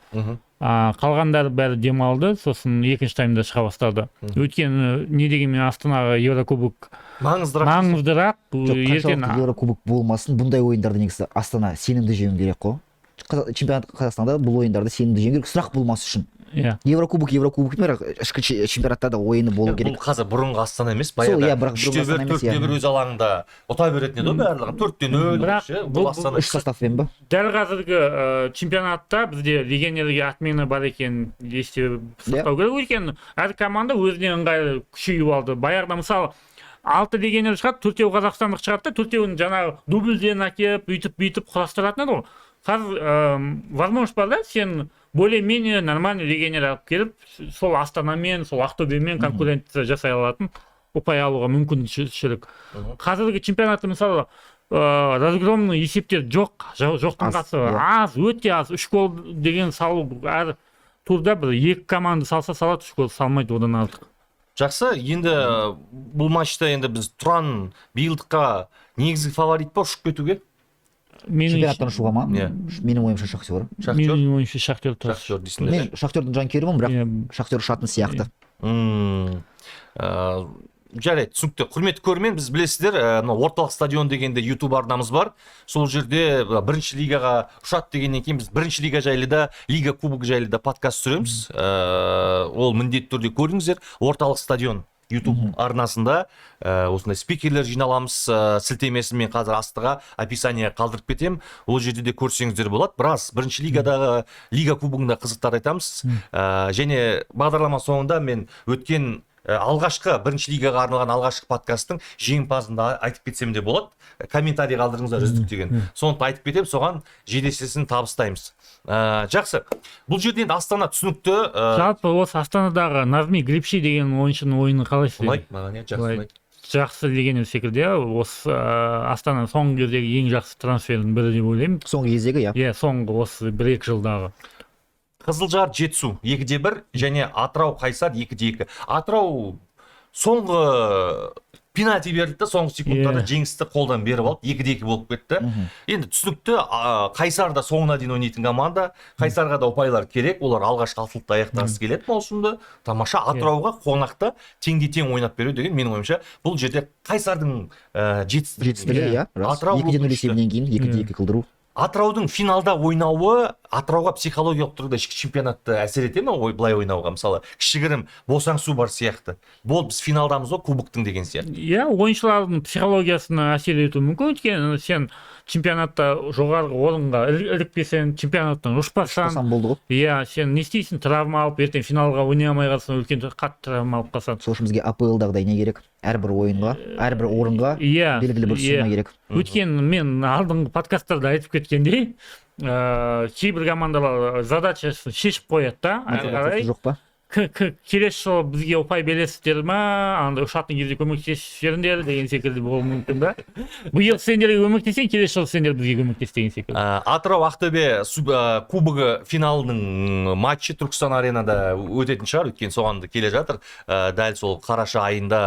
Қалғандары бәрі демалды, сосын екінші таймда шыға бастады. Өйткені не дегенмен Астанаға Еврокубок маңыздырақ. Қаншалықты Еврокубок болмасын, бұндай ойындарды негізі Астана сенімді жеңу керек қой. Чемпионат Қазақстанда бұл ойындарды сенімді жеңу керек, сұрақ болмас үшін. Еврокубок бірақ ішкі чемпионатта да ойыны болу керек. Бұл қазір бұрынғы Астана емес, баяғыда 3-1 өз алаңында ұта беретін еді барлығын, 4-0. Бұл үш составпен ба? Дәл қазіргі чемпионатта бізде легионерге отмена бар екен есте сақтау керек. Өйткені әр команда өзіне ыңғайлы күшейіп алды. Баяғыда мысалы 6 легионер шығады, 4-еу қазақстандық шығады да, 4-еуін жаңағы дубльден әкеп, бүйтіп құрастыратын еді ғой. Қазір возможность бар да, сен более-менее нормальный легионер алып келіп, сол Астанамен, сол Ақтөбемен конкуренция жасай алатын, ұпай алуға мүмкіншілік. Қазіргі чемпионатта мысалы разгромный есептер жоқтың қасы аз, өте аз. 3 гол деген салу әр турда бір 2 команда салса салады, 3 гол салмайды одан артық. Жақсы, енді бұл матчта енді біз Тұран биылдыққа негізгі фаворит па ұшып кетуге? Чемпионаттан ұшуға ма? Менің ойымша Шахтер. Менің ойымша Шахтер тұрады. Мен Шахтердің жанкерімін, бірақ Шахтер ұшатын сияқты. Жарайды, түсінікті. Құрметті көрермен, біз білесіздер, орталық стадион дегенде YouTube арнамыз бар. Сол жерде бірінші лигаға ұшат дегеннен кейін біз бірінші лига жайлы да, лига кубок жайлы да подкаст түсіреміз. Ол міндетті түрде көріңіздер. Орталық стадион YouTube арнасында осындай спикерлер жиналамыз, сілтемесін мен қазір астыға описание қалдырып кетем. Ол жерде де көрсеңіздер болады. Біраз бірінші лигадағы лига кубогында қызықтар айтамыз. Және бағдарлама соңында мен өткен алғашқы бірінші лигаға арналған алғашқы подкасттың жеңімпазын да айтып кетсем де болады. Комментарий қалдырыңыздар үздік деген. Соны айтып кетем, соған жедесесін табыстаймыз. Жақсы. Бұл жерден Астана түсінікті. Жалпы осы Астанадағы Назми Грипши деген ойыншының ойыны қалайсыз? Ұнайды маған, жақсы ұнайды. Жақсы деген секілді, осы Астана соңғы кездегі ең жақсы трансфердің бірі деп ойлаймын. Соңғы кездегі, иә. Иә, соңғы осы 1-2 жылдағы. Қызылжар Жетісу 2-1 және Атырау Қайсар 2-2. Атырау соңғы пенальти берді, соңғы секундтарда жеңісті қолдан беріп алды, 2-2 болып кетті. Енді түсінікті, Қайсар да соңына дейін ойнайтын команда, Қайсарға да ұпайлар керек, олар алғашқы алтылықта аяқтағысы келеді маусымды. Тамаша. Атырауға қонақта тең ойнап беру деген менің ойымша бұл жерде Қайсардың жетістігі. Атырау 2-0 есебінен кейін 2-2 қылдыру. Атыраудың финалда ойнауы Атырауға психологиялық тұрғыда ішкі чемпионатты әсер ете ме, былай ойнауға, мысалы кішігірім босаңсу бар сияқты. Бұл біз финалдамыз ғой, кубоктың деген сияқты. Иә, ойыншылардың психологиясына әсер етуі мүмкін, өйткені сен чемпионатта жоғарғы орынға ілікпесең, чемпионаттан ұшпасаң болды ғой. Иә, сен не істейсің, травма алып, ертең финалға ойнай алмай қалсаң, үлкен қатты травма алып қалсаң. Сол үшін бізге АПЛ-дағыдай не керек? Әрбір ойынға, әрбір орынға белгілі бір сумма керек. Өйткені мен алдыңғы подкасттарда айтып кеткендей, кейбір командалар задачасын шешіп қояды да, ары қарай жоқ па? келесі жолы бізге ұпай бересіздер ма, андай ұшатын кезде көмектесіңдер деген секілді болуы мүмкін да. Биыл сендерге көмектесең, келесі жолы сендер бізге көмектес деген секілді. Атырау Ақтөбе кубогы финалының матчы Түркістан аренада өтетін шығар, өткен соған келе жатыр. Дәл сол қараша айында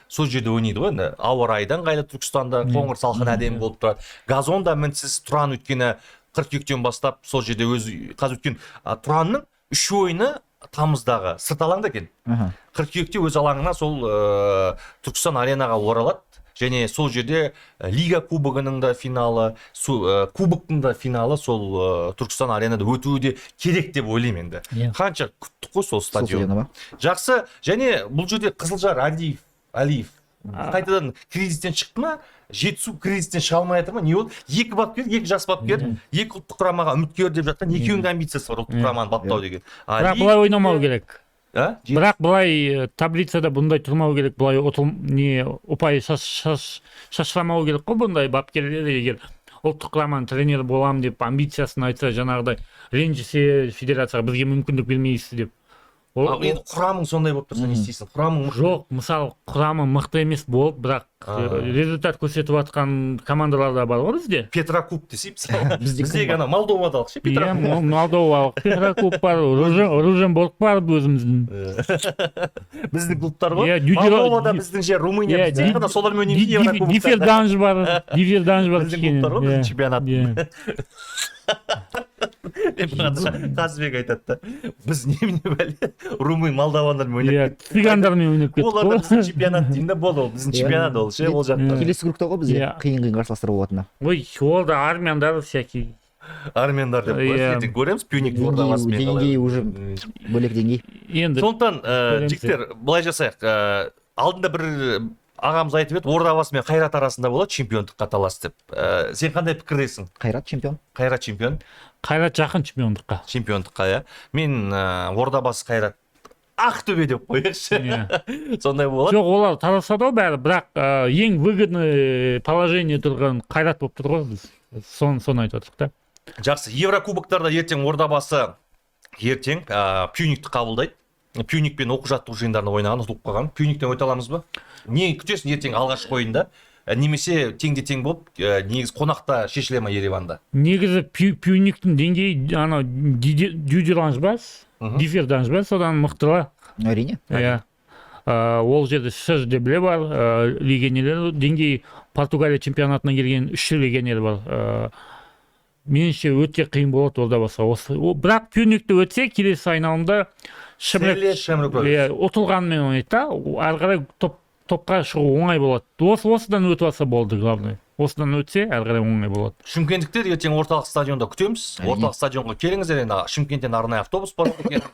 сол жерде ойнайды ғой, енді ауа райдан қайлы Түркістанда қоңыр салқын әдемі болып тұрады. Газонда мінсіз Тұран өткені қыркүйектен бастап сол жерде қазір өткен Тұранның 3 ойыны тамыздағы сырт алаңда екен. Қыркүйекте өз алаңына сол Түркістан аренаға оралады. Және сол жерде лига кубогының да финалы, кубоктың да финалы сол Түркістан аренада өтуі де керек деп ойлаймын енді. Қанша күттік қой сол стадион. Жақсы. Және бұл жерде Қызылжар Алиев қайтадан кризистен шықты ма? Жетісу кризистен шыға алмай жатыр ма? Не ол? Екі бапкер, екі жас бапкер, екі ұлттық құрамаға үміткер деп жатқан, екеуінің амбициясы бар ұлттық құраманы баптау деген. Бірақ бұлай ойнамау керек. Бірақ бұлай таблицада бұндай тұрмау керек, бұлай ұпай шашырамау керек қой бұндай бапкерлер. Егер ұлттық құраманың тренері болам деп амбициясын айтса, жаңағыдай ренжісе федерацияға бізге мүмкіндік бермейсіз деп. Енді құрамың сондай болып тұрса не істейсің? Құрамың жоқ, мысалы құрамы мықты емес болып, бірақ результат көрсетіп жатқан командалар да бар ғой бізде. Петрокуб десе, біздегі ана Молдовадалық ше, Петрокуб. Иә, Молдовалық Петрокуб бар, Руженбург бар өзіміздің. Біздің клубтар ғой. Молдовада біздің же, Румыния біздің ғана солармен ойнаймыз Еврокубокта. Диферданж бар. Біздің клубтар ғой, біздің чемпионат. Қазбек айтады да, біз немене бәле румын молдавандармен ойнап кеттік. Цыгандармен ойнап кеттік. Олар да біздің чемпионат деймін да, болды ол біздің чемпионат ол ше, ол жақта. Келесі группта ғой бізде қиын қарсыластар болатыны. Ой, ол да армяндар всякий. Армяндар деп ертең көреміз, Пюник ордаласымен қалай. Деңгей уже бөлек деңгей. Сондықтан жігіттер былай жасайық, алдында бір ағамыз айтып еді, Ордабасы мен Қайрат арасында болады чемпиондыққа талас деп. Сен қандай пікірдесің? Қайрат чемпион. Қайрат чемпион. Қайрат жақын чемпиондыққа. Чемпиондыққа, иә. Мен Ордабасы Қайрат Ақтөбе деп қояйықшы. Сондай болады. Жоқ, олар таласады ғой бәрі, бірақ ең выгодный положение тұрған Қайрат болып тұр ғой біз. Соны айтып отырмық та. Жақсы. Еврокубоктарда ертең Ордабасы Пюникті қабылдайды. Пюникпен оқу-жаттығу жиындарында ойнаған, ұтылып қалған. Пюниктен өте аламыз ба? Не күтесің ертең алғашқы ойында? Немесе тең болып, негіз қонақта шешіле ма Ереванда? Негізі Пюниктің деңгейі ана дюдеранж бас, диферданж бас, содан мықтыла. Әрине. Ол жерде сөзде біле бар, легионерлер деңгейі Португалия чемпионатына келген 3 легионер бар. Меніңше өте қиын болады Ордабасы. Бірақ Пюникті өтсе, келесі айналымда ұтылғанмен ойнайды да, ары қарай топ топқа шығу оңай болады. Осыдан өтіп алса болды, главное. Осыдан өтсе, әрі қарай оңай болады. Шымкенттіктер ертең орталық стадионда күтеміз. Орталық стадионға келіңіздер, енді Шымкенттен арнайы автобус бар екен.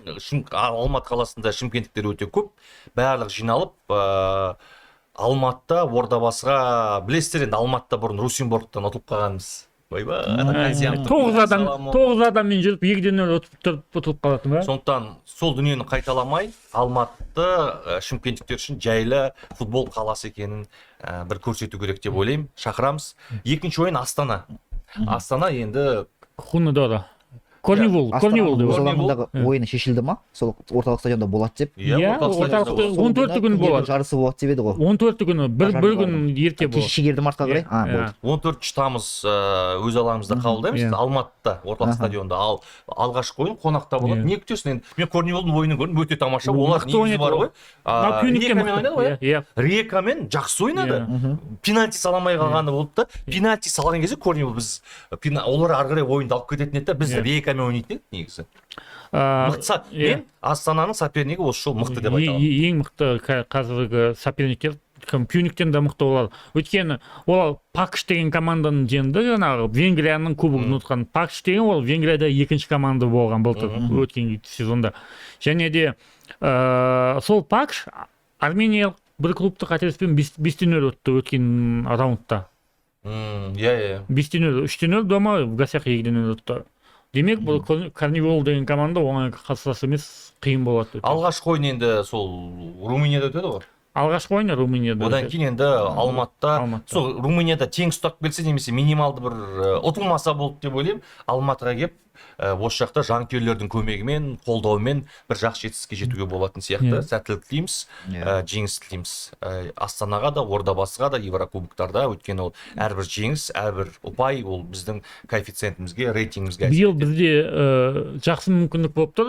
Алматы қаласында шымкенттіктер өте көп. Барлық жиналып, Алматыда Ордабасыға, білесіздер енді Алматыда бұрын Русинборгтан ұтылып қалғанбыз. Тоғыз адаммен жүріп 2-0 ұтылып қалатын ба? Сондықтан сол дүниені қайталамай, Алматы шымкенттіктер үшін жайлы футбол қаласы екенін бір көрсету керек деп ойлаймын. Шақырамыз. Екінші ойын Астана. Астана енді Хунадора. Корневол деп. Астанадағы ойыны шешілді ма? Сол орталық стадионда болады деп. Иә, орталықта 14 күн болады. Жарысы болады деп еді ғой. 14 күні, бір күн ерте болады. Шегерді мартқа қарай? Болды. 14 тамыз өз алаңымызда қабылдаймыз. Алматыда орталық стадионда. Ал алғашқы ойын қонақта болады. Не күтесің енді? Мен Корневолдың ойынын көрдім, өте тамаша. Олар негізі бар ғой. Рекамен ойнады ғой. Рекамен жақсы ойнады. Пенальти саламай қалғаны болды да. Пенальти салған кезде Корневол біз олар ары қарай ойынды алып кететін еді. Біз Рекамен ойнайтын едік негізі. Мықты. Мен Астананың сопернигі осы жол мықты деп айтамын. Ең мықты қазіргі соперниктер Пюниктен де мықты олар. Өйткені ол Пакш деген команданың жеңді, жаңағы Венгрияның кубогын ұтқан. Пакш деген ол Венгрияда екінші команда болған былтыр өткен сезонда. Және де сол Пакш Армениялық бір клубты қателеспеймін 5-0 өтті өткен раундта. 5-0, 3-0 дома, в гостях 2-0 өтті. Демек, бұл Корневол деген команда оңай қарсылас емес, қиын болады. Алғашқы ойын енді сол Румынияда өтеді ғой. Алғашқы ойын Румынияда. Одан кейін енді Алматыда, сол Румынияда тең ұстап келсе немесе минималды бір ұтылмаса болды деп ойлаймын. Алматыға келіп, осы жақта жанкүйерлердің көмегімен, қолдауымен бір жақсы жетістікке жетуге болатын сияқты. Сәттілік тілейміз, жеңіс тілейміз. Астанаға да, Ордабасыға да, Еврокубоктарда, өйткені ол әрбір жеңіс, әрбір ұпай ол біздің коэффициентімізге, рейтингімізге әсер етеді. Биыл бізде жақсы мүмкіндік болып тұр.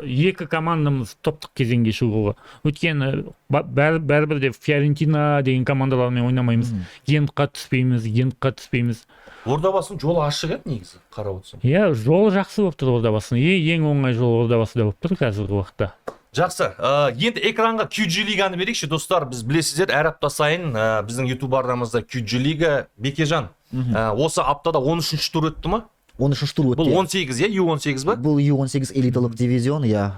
Екі командамыз топтық кезеңге шығуға. Өйткені бәрібір де Фиорентина деген командалармен ойнамаймыз. Гентқа түспейміз. Ордабасының жолы ашық еді негізі, қарап отырсам. Иә, жолы жақсы болып тұр Ордабасының. Ең оңай жол Ордабасыда болып тұр қазіргі уақытта. Жақсы. Енді экранға QG лиганы берейікші, достар. Біз білесіздер, әр апта сайын біздің YouTube арнамызда QG лига. Бекежан, осы аптада 13-ші тур өтті ма? 13-ші тур өтті. Бұл 18, U18 ба? Бұл U18 элиталық дивизион, иә.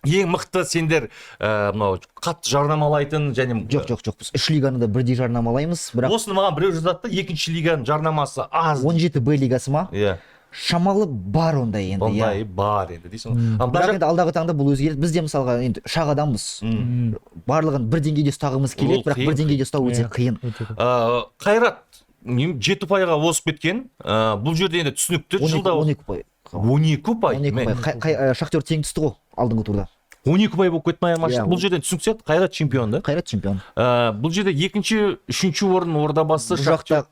Ең мықты сендер қатты жарнамалайтын және жоқ біз 3 лиганы да бірдей жарнамалаймыз, бірақ осыны маған біреу жазады, екінші лиганың жарнамасы аз. 17Б лигасы ма? Иә. Шамалы бар ондай енді. Ондай бар енді дейсің. Бірақ енді алдағы таңда бұл өзгереді. Біз де мысалға енді шақ адамбыз. Барлығын бір деңгейде ұстағымыз келеді, бірақ бір деңгейде ұстау өте қиын. Қайрат 7 ұпайға осып кеткен. Бұл жерде енді түсінікті. 12 ұпай. 12 ұпай. Шахтер тең түсті ғой алдыңғы турда. 12 ұпай болып кетті ма айырмашылық? Бұл жерден түсініксет, Қайрат чемпион да? Қайрат чемпион. Бұл жерде екінші, үшінші орын Ордабасы, Шахтер.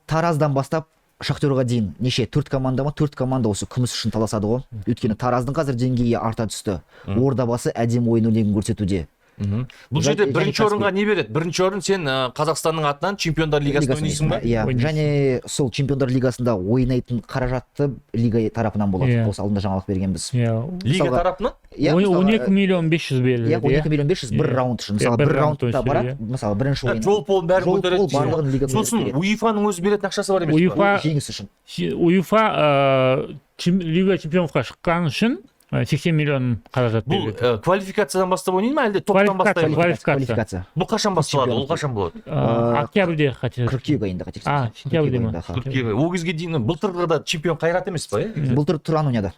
Тараздан бастап Шахтерға дейін неше 4 команда ма? 4 команда осы күміс үшін таласады ғой. Өйткені Тараздың қазір деңгейі арта түсті. Ордабасы әдемі ойын өрнегін көрсетуде. Бұл жерде бірінші орынға не береді? Бірінші орын сен Қазақстанның атынан Чемпиондар лигасында ойнайсың ба? Иә, және сол Чемпиондар лигасында ойнайтын қаражатты лига тарапынан болады. Осы алдында жаңалық бергенбіз. Лига тарапынан? 12 миллион 500 беріледі. 12 миллион 500 бір раунд үшін. Мысалы, бір раундта барады, мысалы, бірінші ойын. Жол-полын бәрі көтереді. Сосын УЕФАның өзі беретін ақшасы бар емес па? Жеңіс үшін. УЕФА лига чемпионовқа шыққан үшін 80 миллион қаражат береді. Бұл квалификациядан бастап ойнайды ма, әлде топтан бастап? Квалификация. Бұл қашан басталады? Ол қашан болады? Октябрьде қателеспесем. Қыркүйек айында қателеспесем. Сентябрьде ма? Ол кезге дейін былтырғы да чемпион Қайрат емес па? Былтыр Тұран ойнады.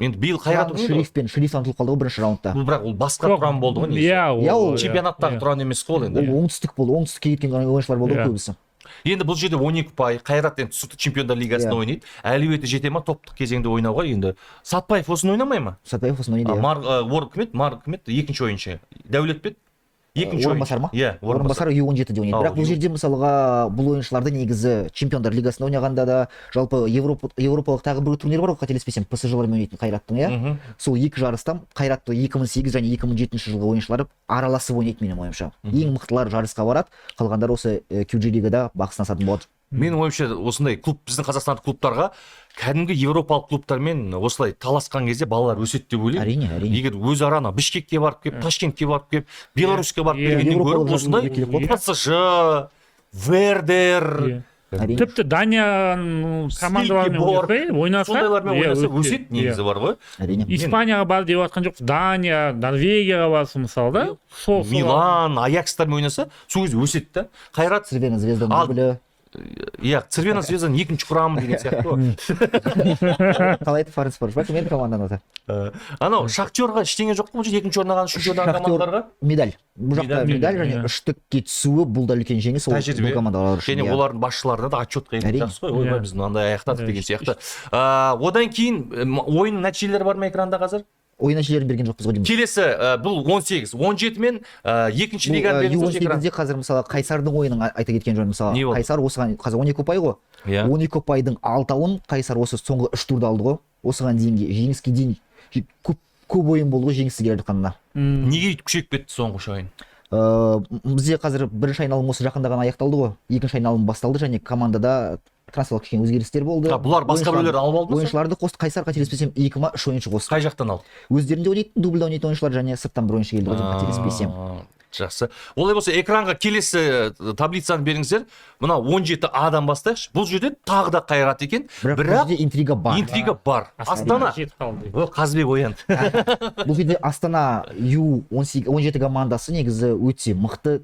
Енді биыл Қайрат Шериф ұтылып қалды ғой бірінші раундта. Бұл бірақ ол басқа Тұран болды ғой. Иә, чемпионаттағы Тұран емес қой енді. Ол оңтүстік болды, оңтүстікке кеткен ойыншылар болды көбісі. Енді бұл жерде 12 ұпай, Қайрат енді түсікті чемпиондар лигасында ойнайды. Әлеуеті жете ма топтық кезеңде ойнауға? Енді Сатпаев осыны ойнамай ма? Сатпаев осыны ойнайды. Марк кімет? Екінші ойыншы. Дәулетбек? Екінші орынбасар ма? Иә, орынбасар U17-де ойнайды. Бірақ бұл жерде мысалға бұл ойыншыларды негізі чемпиондар лигасында ойнағанда да жалпы еуропалық тағы бір турнир бар ғой, қателеспесем, PSG-лармен ойнайтын Қайраттың, иә. Сол екі жарыстан Қайратты 2008 және 2007 жылғы ойыншылары араласып ойнайды менің ойымша. Ең мықтылар жарысқа барады, қалғандар осы QG лигада бақ сынасатын болады. менің ойымша осындай клуб, біздің қазақстандық клубтарға кәдімгі европалық клубтармен осылай таласқан кезде балалар өседі деп ойлаймын. Әрине. Егер өзара ана Бішкекке барып келіп, Ташкентке барып келіп, Беларуське барып Иә, келгеннен Европалық гөрі осындай жаттығуға келіп ПСЖ, Вердер, Әрине. Тіпті Дания командаларымен ойнаса, сондайлармен ойнаса өтеді. өседі негізі бар ғой. Әрине. Испанияға бар деп жатқан жоқпыз. Дания, Норвегияға барсын мысалы да. Сол Милан, Аякстармен ойнаса сол кезде өседі да. Қайрат, Цервена звезданың Ал- дублі. иә, Цервена звезданың екінші құрамы деген сияқты ғой. Қалай айтты Фарид Спорш? Бәлкім менің команданың аты. Анау Шахтерға ештеңе жоқ бұл жерде, екінші орнаған, үшінші орнаған командаларға. Медаль. Бұл жақта медаль және Иә. үштікке түсуі бұл да үлкен жеңіс. Ол Тәжірибе. бұл командалар үшін. Және иә. олардың басшыларына да отчет қиын. Әрине. Жақсы ғой, ойбай Иә. біз мынандай аяқтадық Иә, деген сияқты. Одан кейін ойынның нәтижелері бар ма экранда қазір? Ойын нәтижелерін берген жоқпыз ғой деймін. Келесі бұл 18, 17 мен екінші лиганы беріңіз экран. U18-де қазір мысалы Қайсардың ойынын айта кеткен жөн. Не Мысалы болды? Қайсар осыған қазір 12 ұпай ғой. Иә. 12 ұпайдың 6-ауын Қайсар осы соңғы 3 турда алды ғой. Осыған дейінгі жеңіске дейін көп ойын болды ғой жеңіссіз келе жатқанына. Неге үйтіп күшейіп кетті соңғы үш ойын? Бізде қазір бірінші айналым осы жақында ғана аяқталды ғой. Екінші айналым басталды және командада трансферлік кішкене өзгерістер болды. Бұлар басқа біреулерді алып алды ма? Ойыншыларды қосты. Қайсар қателеспесем 2 ма 3 ойыншы қосты. Қай жақтан алды? Өздерінде ойнайтын дубльда ойнайтын ойыншылар және сырттан бір ойыншы келді ғой деймін қателеспесем. Жақсы. Олай болса экранға келесі таблицаны беріңіздер. Мына 17Адан бастайықшы. Бұл жерде тағы да Қайрат екен. Бірақ бұл Бірақ жерде интрига бар. интрига бар. Астана. жетіп қалды. О, Қазбек оянды. Бұл жерде Астана U17 командасы негізі өте мықты,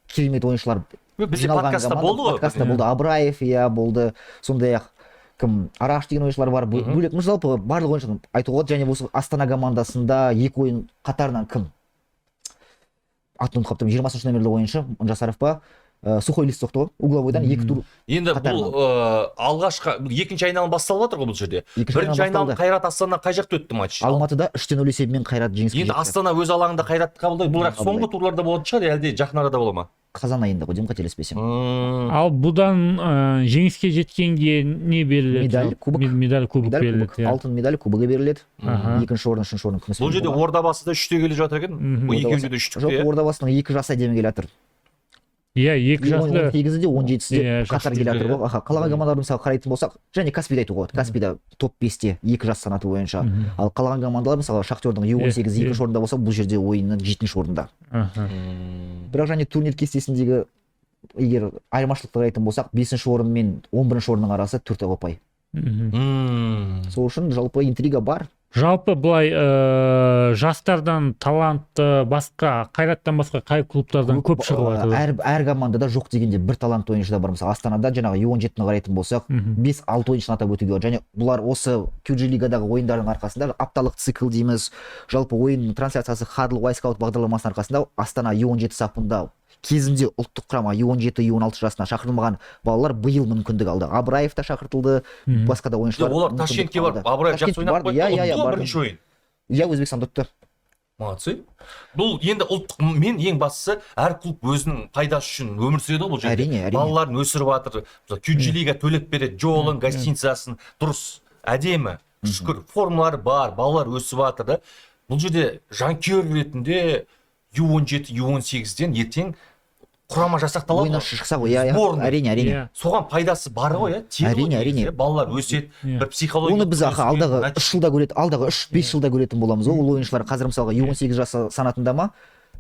керемет ойыншылар. Бізде жиналған подкастта команда. болды ғой. Подкастта болды Абраев, иә, болды. Сондай-ақ кім Араш деген ойыншылар бар. Бөлек жалпы барлық ойыншылар айтуға болады. Және осы Астана командасында екі ойын қатарынан кім? Атын ұмытып қалыптырмын. 20-ші номерлі ойыншы Жасаров па? Сухой лист соқты ғой. Угловойдан 2 тур. Енді бұл алғашқы екінші айналым басталып жатыр ғой бұл жерде. Екінші Бірінші айналым айналым Қайрат Астана қай жақта өтті матч? Алматыда 3-0 есебімен Қайрат жеңіске Енді жетті. Астана өз алаңында Қайратты қабылдайды. Бұл бірақ соңғы турларда болатын шығар, әлде жақын арада бола ма? Қазан айында ғой деймін қателеспесем. Ал бұдан жеңіске жеткенге не беріледі? Медаль, кубок. Медаль, кубок Медаль, беріледі. кубок, алтын медаль кубогы беріледі. Екінші орын, үшінші орын күміс. Бұл жерде Ордабасы да 3-те келе жатыр екен. Бұл екеуінде де 3-те. Жоқ, Ордабасының 2 жас әдемі келе жатыр. Иә, 2 жасты. 18-де, 17-де Иә, қатар жас келе жатыр келе. ғой. Қалаған командаларды мысалы қарайтын болсақ, және Каспийді айтуға болады. Каспийда топ 5-те 2 жас санаты бойынша. Ал қалған командалар мысалы Шахтердің U18 2-ші орында болса, бұл жерде ойынның 7-ші орында. Бірақ және турнир кестесіндегі егер айырмашылықты қарайтын болсақ, 5-ші орын мен 11-ші орынның арасы 4 ұпай. Сол үшін жалпы интрига бар. Жалпы былай жастардан талантты басқа, Қайраттан басқа қай клубтардан көп шығып жатыр? Әр командада жоқ дегенде бір талантты ойыншы да бар. Мысалы Астанада жаңағы U17-ні қарайтын болсақ, 5-6 ойыншыны атап өтуге болады. Және бұлар осы QG лигадағы ойындардың арқасында апталық цикл дейміз, жалпы ойын трансляциясы Huddle Wisecout бағдарламасының арқасында Астана U17 сапында кезінде ұлттық құрама U17, U16 жасына шақырылмаған балалар биыл мүмкіндік алды. Абраев та шақыртылды, басқа да ойыншылар. Олар Ташкентке барып, Абраев жақсы ойнап қойды. Бірінші ойын. Иә, Өзбекстанда ұтты. Молодцы. Бұл енді ұлттық, мен ең бастысы әр клуб өзінің пайдасы үшін өмір сүреді ғой бұл жерде. Әрине. Балаларын өсіріп жатыр. QG лига төлеп береді, жолын, гостиницасын, дұрыс, әдемі, шүкір, формалары бар, балалар өсіп жатыр да. Бұл жерде жанкүйер ретінде U17, U18-ден ертең құрама жасақталады. Ойына шықса ғой, әрине. Соған пайдасы бар ғой, әрине. Балалар өседі, бір психология. Оны біз алдағы 3 жылда көретін, алдағы 3-5 жылда көретін боламыз. Ол ойыншылар қазір мысалға U18 жасы санатында ма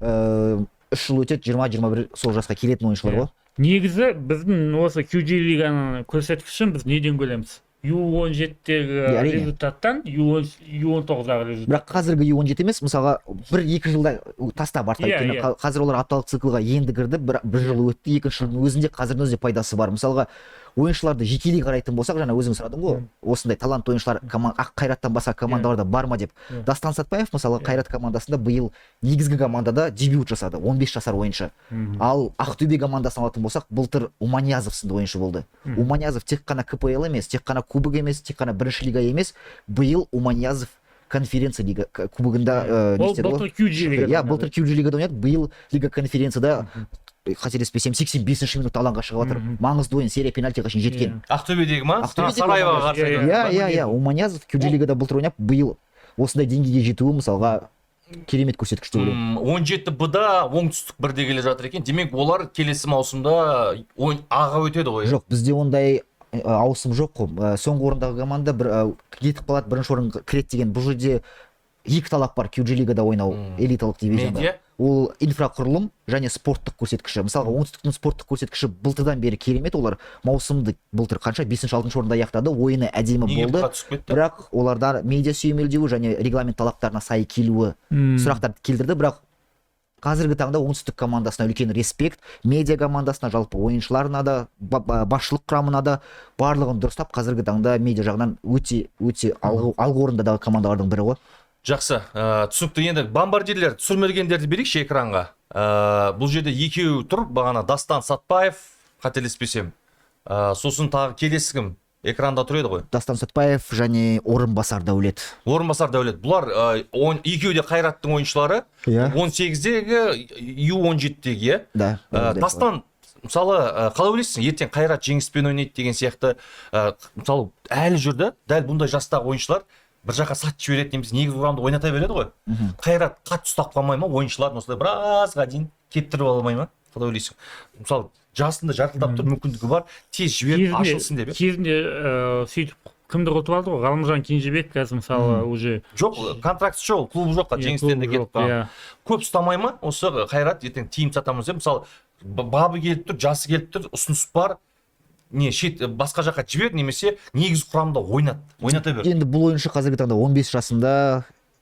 3 жыл өтеді, 20-21 сол жасқа келетін ойыншылар ғой. Негізі біздің осы QG лиганың көрсеткішін біз неден көреміз? U17-дегі результаттан U19-дағы результат. Бірақ қазіргі U17 емес, мысалға 1-2 жылда тастап артқа кеткен. Қазір олар апталық циклға енді кірді, бір жыл өтті, екінші жылдың өзінде қазірдің өзінде пайдасы бар. Мысалға ойыншыларды жекелей қарайтын болсақ, жаңа өзің сұрадың ғой, осындай талантты ойыншылар Қайраттан басқа командаларда бар ма деп. Дастан Сатпаев мысалы Қайрат командасында биыл негізгі командада дебют жасады, 15 жасар ойыншы. Ал Ақтөбе командасын алатын болсақ, былтыр Уманиязов сынды ойыншы болды. Уманиязов тек қана КПЛ емес, тек қана кубок емес, тек қана бірінші лига емес, биыл Уманиязов конференция лига кубогында Ол былтыр QG лигада. Иә, былтыр QG лигада ойнады, биыл лига конференцияда қателеспесем 85 минут алаңға шығып жатыр. Маңызды ойын, серия пенальтиға шейін жеткен. Ақтөбедегі ма? Сараеваға қарсы. Иә, Уманиязов QG лигада былтыр ойнап, биыл осындай деңгейге жетуі мысалға керемет көрсеткіш деп ойлаймын. 17Б-да оңтүстік 1-де келе жатыр екен. Демек олар келесі маусымда аға өтеді ғой. Жоқ, бізде ондай ауысым жоқ қой. Соңғы орындағы команда кетіп қалады, бірінші орынға кіреді деген. Бұл жерде екі талап бар QG лигада ойнау, элиталық дивизионда. Медиа? Ол инфрақұрылым және спорттық көрсеткіші. Мысалға, оңтүстіктің спорттық көрсеткіші былтырдан бері керемет. Олар маусымды былтыр қанша 5-6 орында аяқтады. Ойыны әдемі болды. Бірақ оларда медиа сүйемелдеуі және регламент талаптарына сай келуі сұрақтарды келтірді. Бірақ қазіргі таңда оңтүстік командасына үлкен респект, медиа командасына, жалпы ойыншыларына да, басшылық құрамына да барлығын дұрыстап, қазіргі таңда медиа жағынан өте алғы орындадағы командалардың бірі ғой. Жақсы, түсінікті. Енді бомбардирлер түсірмегендерді берейікші экранға. Бұл жерде екеуі тұр, бағана Дастан Сатпаев, қателеспесем. Сосын тағы келесі кім? Экранда тұр еді ғой. Дастан Сатпаев және Орынбасар Дәулет. Орынбасар Дәулет. Бұлар екеуі де Қайраттың ойыншылары. 18-дегі, U17-дегі. Да. Дастан, мысалы, қалай ойлайсың, ертең Қайрат жеңіспен ойнайды деген сияқты, мысалы, әлі жүрді, дәл бұндай жастағы ойыншылар бір жаққа сатып жібереді, немесе негізгі құрамды ойната береді ғой. Қайрат қатты ұстап қалмай ма, ойыншыларын осылай біразға дейін кептіріп алмай ма? Қалай ойлайсың? Мысалы, жасында жарқылдап тұр, мүмкіндігі бар, тез жіберіп ашылсын деп. Кезінде сөйтіп кімді ұтып алды ғой? Ғалымжан Кенжебек қазір мысалы уже жоқ, контракты жоқ, клубы жоққа, жеңістен де кетіп қалған. Көп ұстамай ма? Осы Қайрат ертең тиім сатамыз деп, мысалы, бабы келіп тұр, жасы келіп тұр, ұсыныс бар. Басқа жаққа жібер, немесе негізгі құрамда ойната бер. Енді бұл ойыншы қазіргі таңда 15 жасында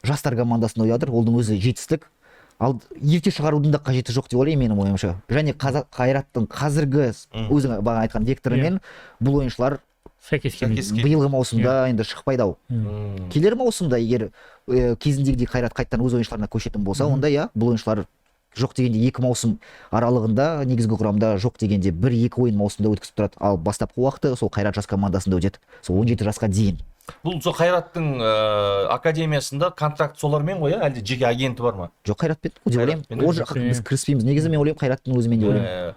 жастар командасында ойнап жатыр, олдың өзі жетістік. Ал ерте шығарудың да қажеті жоқ деп ойлаймын менің ойымша. Және Қайраттың қазіргі өзің бағана айтқан векторымен бұл ойыншылар сәйкес келмейді. Биылғы маусымда енді шықпайды ау. Келер маусымда егер кезіндегідей Қайрат қайттан өз ойыншыларына көшетін болса, онда бұл ойыншылар жоқ дегенде 2 маусым аралығында негізгі құрамда, жоқ дегенде 1-2 ойын маусымда өткізіп тұрады. Ал бастапқы уақыты сол Қайрат жас командасында өтеді. Сол 17 жасқа дейін. Бұл сол Қайраттың академиясында контракт солармен ғой, әлде жеке агенті бар ма? Жоқ, Қайратпен деп ойлаймын. Ол жаққа біз кіріспейміз. Негізі мен ойлаймын Қайраттың өзімен деп ойлаймын.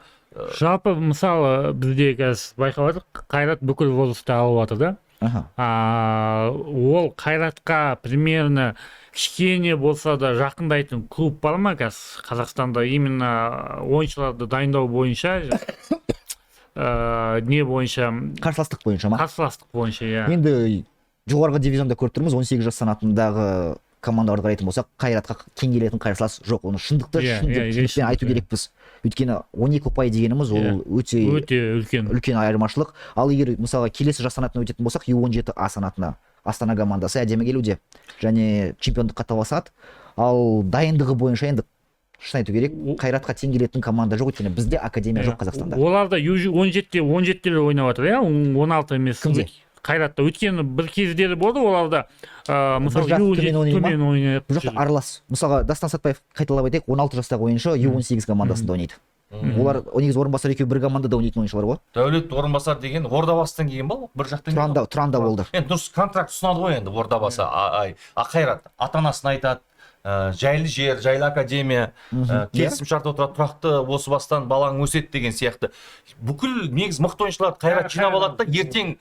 Жалпы мысалы бізде қазір байқап жатыр, Қайрат бүкіл возрастты алып жатыр да. Ол Қайратқа примерно кішкене болса да жақындайтын клуб бар ма қазір Қазақстанда, именно ойыншыларды дайындау бойынша, не бойынша? Қарсыластық бойынша ма? Қарсыластық бойынша, иә. Енді жоғарғы дивизионда көріп тұрмыз, 18 жас санатындағы командаларды қарайтын болсақ, Қайратқа тең келетін қарсылас жоқ. Оны шындықпен айту керекпіз. Өйткені 12 ұпай дегеніміз ол өте үлкен айырмашылық. Ал егер мысалға келесі жас санатына өтетін болсақ, U17А санатына Астана командасы әдемі келуде және чемпиондыққа таласады. Ал дайындығы бойынша енді шын айту керек, Қайратқа тең келетін команда жоқ, өйткені бізде академия жоқ Қазақстанда. Оларда U17-лер ойнап жатыр, иә, 16 емес. Кімде? Қайратта. Өйткені бір кездері болды оларда, мысалы төмен ойнайды. Бұл жақта аралас. Мысалға Дастан Сатпаев қайталап айтайық, 16 жастағы ойыншы U18 командасында ойнайды. Олар негізі Орынбасар екеуі бір командада ойнайтын ойыншылар ғой. Дәулет Орынбасар деген Ордабасыдан келген ба? Бір жақтан Тұранда болды. Енді дұрыс контракт ұсынады ғой енді Ордабасы. Қайрат ата-анасын айтады, жайлы жер, жайлы академия, келісім шарт отырады, тұрақты осы бастан балаң өседі деген сияқты. Бүкіл негіз мықты ойыншылар Қайрат жинап алады да, ертең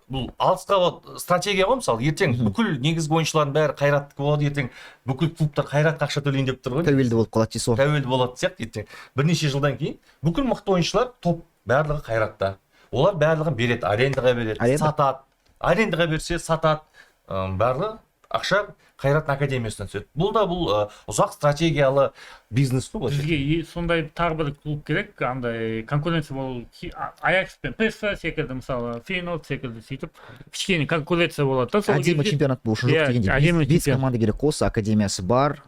бұл алысқа стратегия ғой, мысалы, ертең бүкіл негізгі ойыншылардың бәрі Қайраттікі болады, ертең бүкіл клубтар Қайратқа ақша төлейін деп тұр ғой. Тәуелді болып қалады дейсіз ғой. Тәуелді болады сияқты ертең. Бірнеше жылдан кейін бүкіл мықты ойыншылар топ барлығы Қайратта. Олар барлығын береді, арендаға береді, сатады. Арендаға берсе сатады. Барлығы ақша Қайраттың академиясынан түседі. Бұл да ұзақ стратегиялы бизнес қой. Бізге сондай тағы бір клуб керек, андай конкуренция болу. Аякс пен ПСВ секілді, мысалы, Фейнорд секілді сөйтіп кішкене конкуренция болады. Әдемі чемпионат болу үшін жоқ дегенде. 5 команда керек, осы академиясы бар,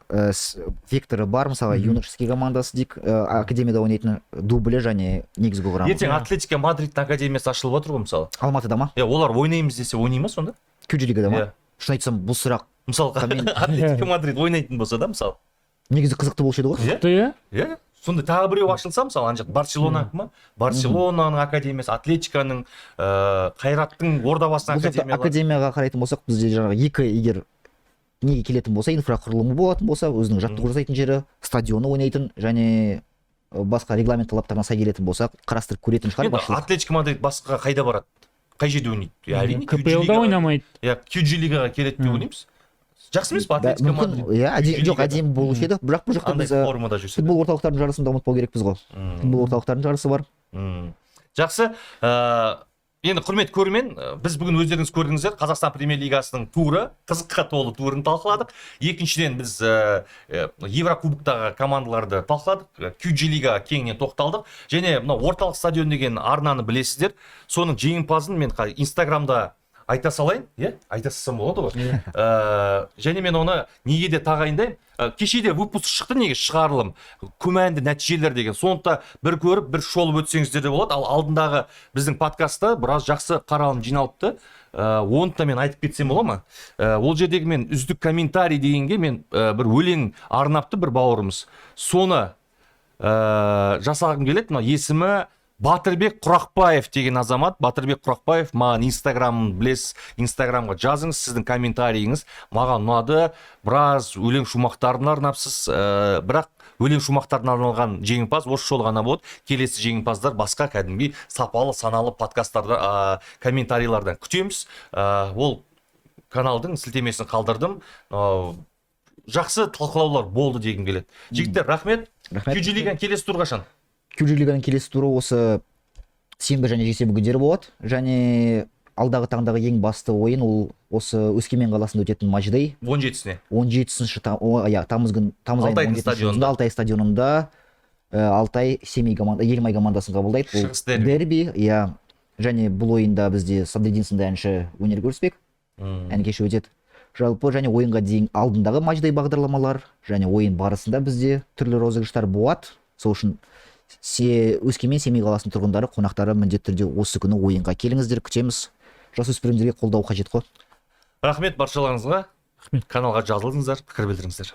векторы бар, мысалы, юношеский командасы дейік, академияда ойнайтын дублі және негізгі құрам. Ертең Атлетико Мадридтің академиясы ашылып отыр ғой, мысалы. Алматыда ма? Олар ойнаймыз десе ойнай ма сонда? QG лигада ма? Шын айтсам, бұл сұрақ мысалға Атлетико Мадрид ойнайтын болса да, мысалы. Негізі қызықты болушы еді ғой. Иә. Сонда тағы біреу ашылса, мысалы, ана жақ Барселона ма? Барселонаның академиясы, Атлетиканың, Қайраттың Ордабасының академиялары. Академияға қарайтын болсақ, бізде жаңағы екі егер неге келетін болса, инфрақұрылымы болатын болса, өзінің жаттығу жасайтын жері, стадионы ойнайтын және басқа регламент талаптарына сай келетін болсақ, қарастырып көретін шығар басшылық. Атлетико Мадрид басқа қайда барады? Қай жерде ойнайды? КПЛ-да ойнамайды. QG лигаға келеді деп ойлаймыз. жақсы емес па Атлетико мүмкін Мадрид? иә жоқ әдемі болушы еді, бірақ бұл жақта Қандай біз формада жүрсе де. футбол орталықтарының жарысын дамытпау керекпіз ғой. Футбол орталықтарының жарысы бар. Жақсы. Енді құрметті көрермен, біз бүгін өздеріңіз көрдіңіздер, Қазақстан Премьер-лигасының туры, қызыққа толы турын талқыладық. Екіншіден біз Еврокубоктағы командаларды талқыладық, QG лигаға кеңінен тоқталдық. Және мына орталық стадион деген арнаны білесіздер. Соның жеңімпазын мен Инстаграмда айта салайын, айта салсам болады ғой. Және мен оны неге де тағайындаймын. Кешеде выпуск шықты, неге шығарылым, күмәнді нәтижелер деген. Сондықтан бір көріп, бір шолып өтсеңіздер де болады. Ал алдындағы біздің подкастта біраз жақсы қаралым жиналыпты. Оны да мен айтып кетсем бола ма? Ол жердегі мен үздік комментарий дегенге мен бір өлең арнапты бір бауырымыз. Соны жасағым келеді. Мына есімі Батырбек Құрақбаев деген азамат. Батырбек Құрақбаев, маған инстаграмын білесіз, инстаграмға жазыңыз, сіздің комментарийіңіз маған ұнады. Біраз өлең шумақтарын арнапсыз, бірақ өлең шумақтарын арналған жеңімпаз осы жолы ғана болады. Келесі жеңімпаздар басқа кәдімгі сапалы, саналы подкасттарда, комментарийлардан күтеміз. Ол каналдың сілтемесін қалдырдым. Жақсы талқылаулар болды дегім келеді. Жігіттер, рахмет. QG лиганың келесі туры қашан? QG лиганың келесі туры осы сенбі және жексенбі күндері болады. Және алдағы таңдағы ең басты ойын ол осы Өскемен қаласында өтетін матчдей. 17-сіне. 17-ші тамыз айының 17-ші Алтай стадионында Алтай Елімай командасын қабылдайды. Шығыс дерби. Және бұл ойында бізде Садриддин сынды әнші өнер көрсетпек. Ән кеші өтеді. Жалпы және ойынға дейін алдындағы матчдей бағдарламалар және ойын барысында бізде түрлі розыгрыштар болады. Сол үшін Өскемен Семей қаласының тұрғындары, қонақтары міндетті түрде осы күні ойынға келіңіздер, күтеміз. Жасөспірімдерге қолдау қажет қой. Рахмет баршаларыңызға. Каналға жазылыңыздар, пікір білдіріңіздер.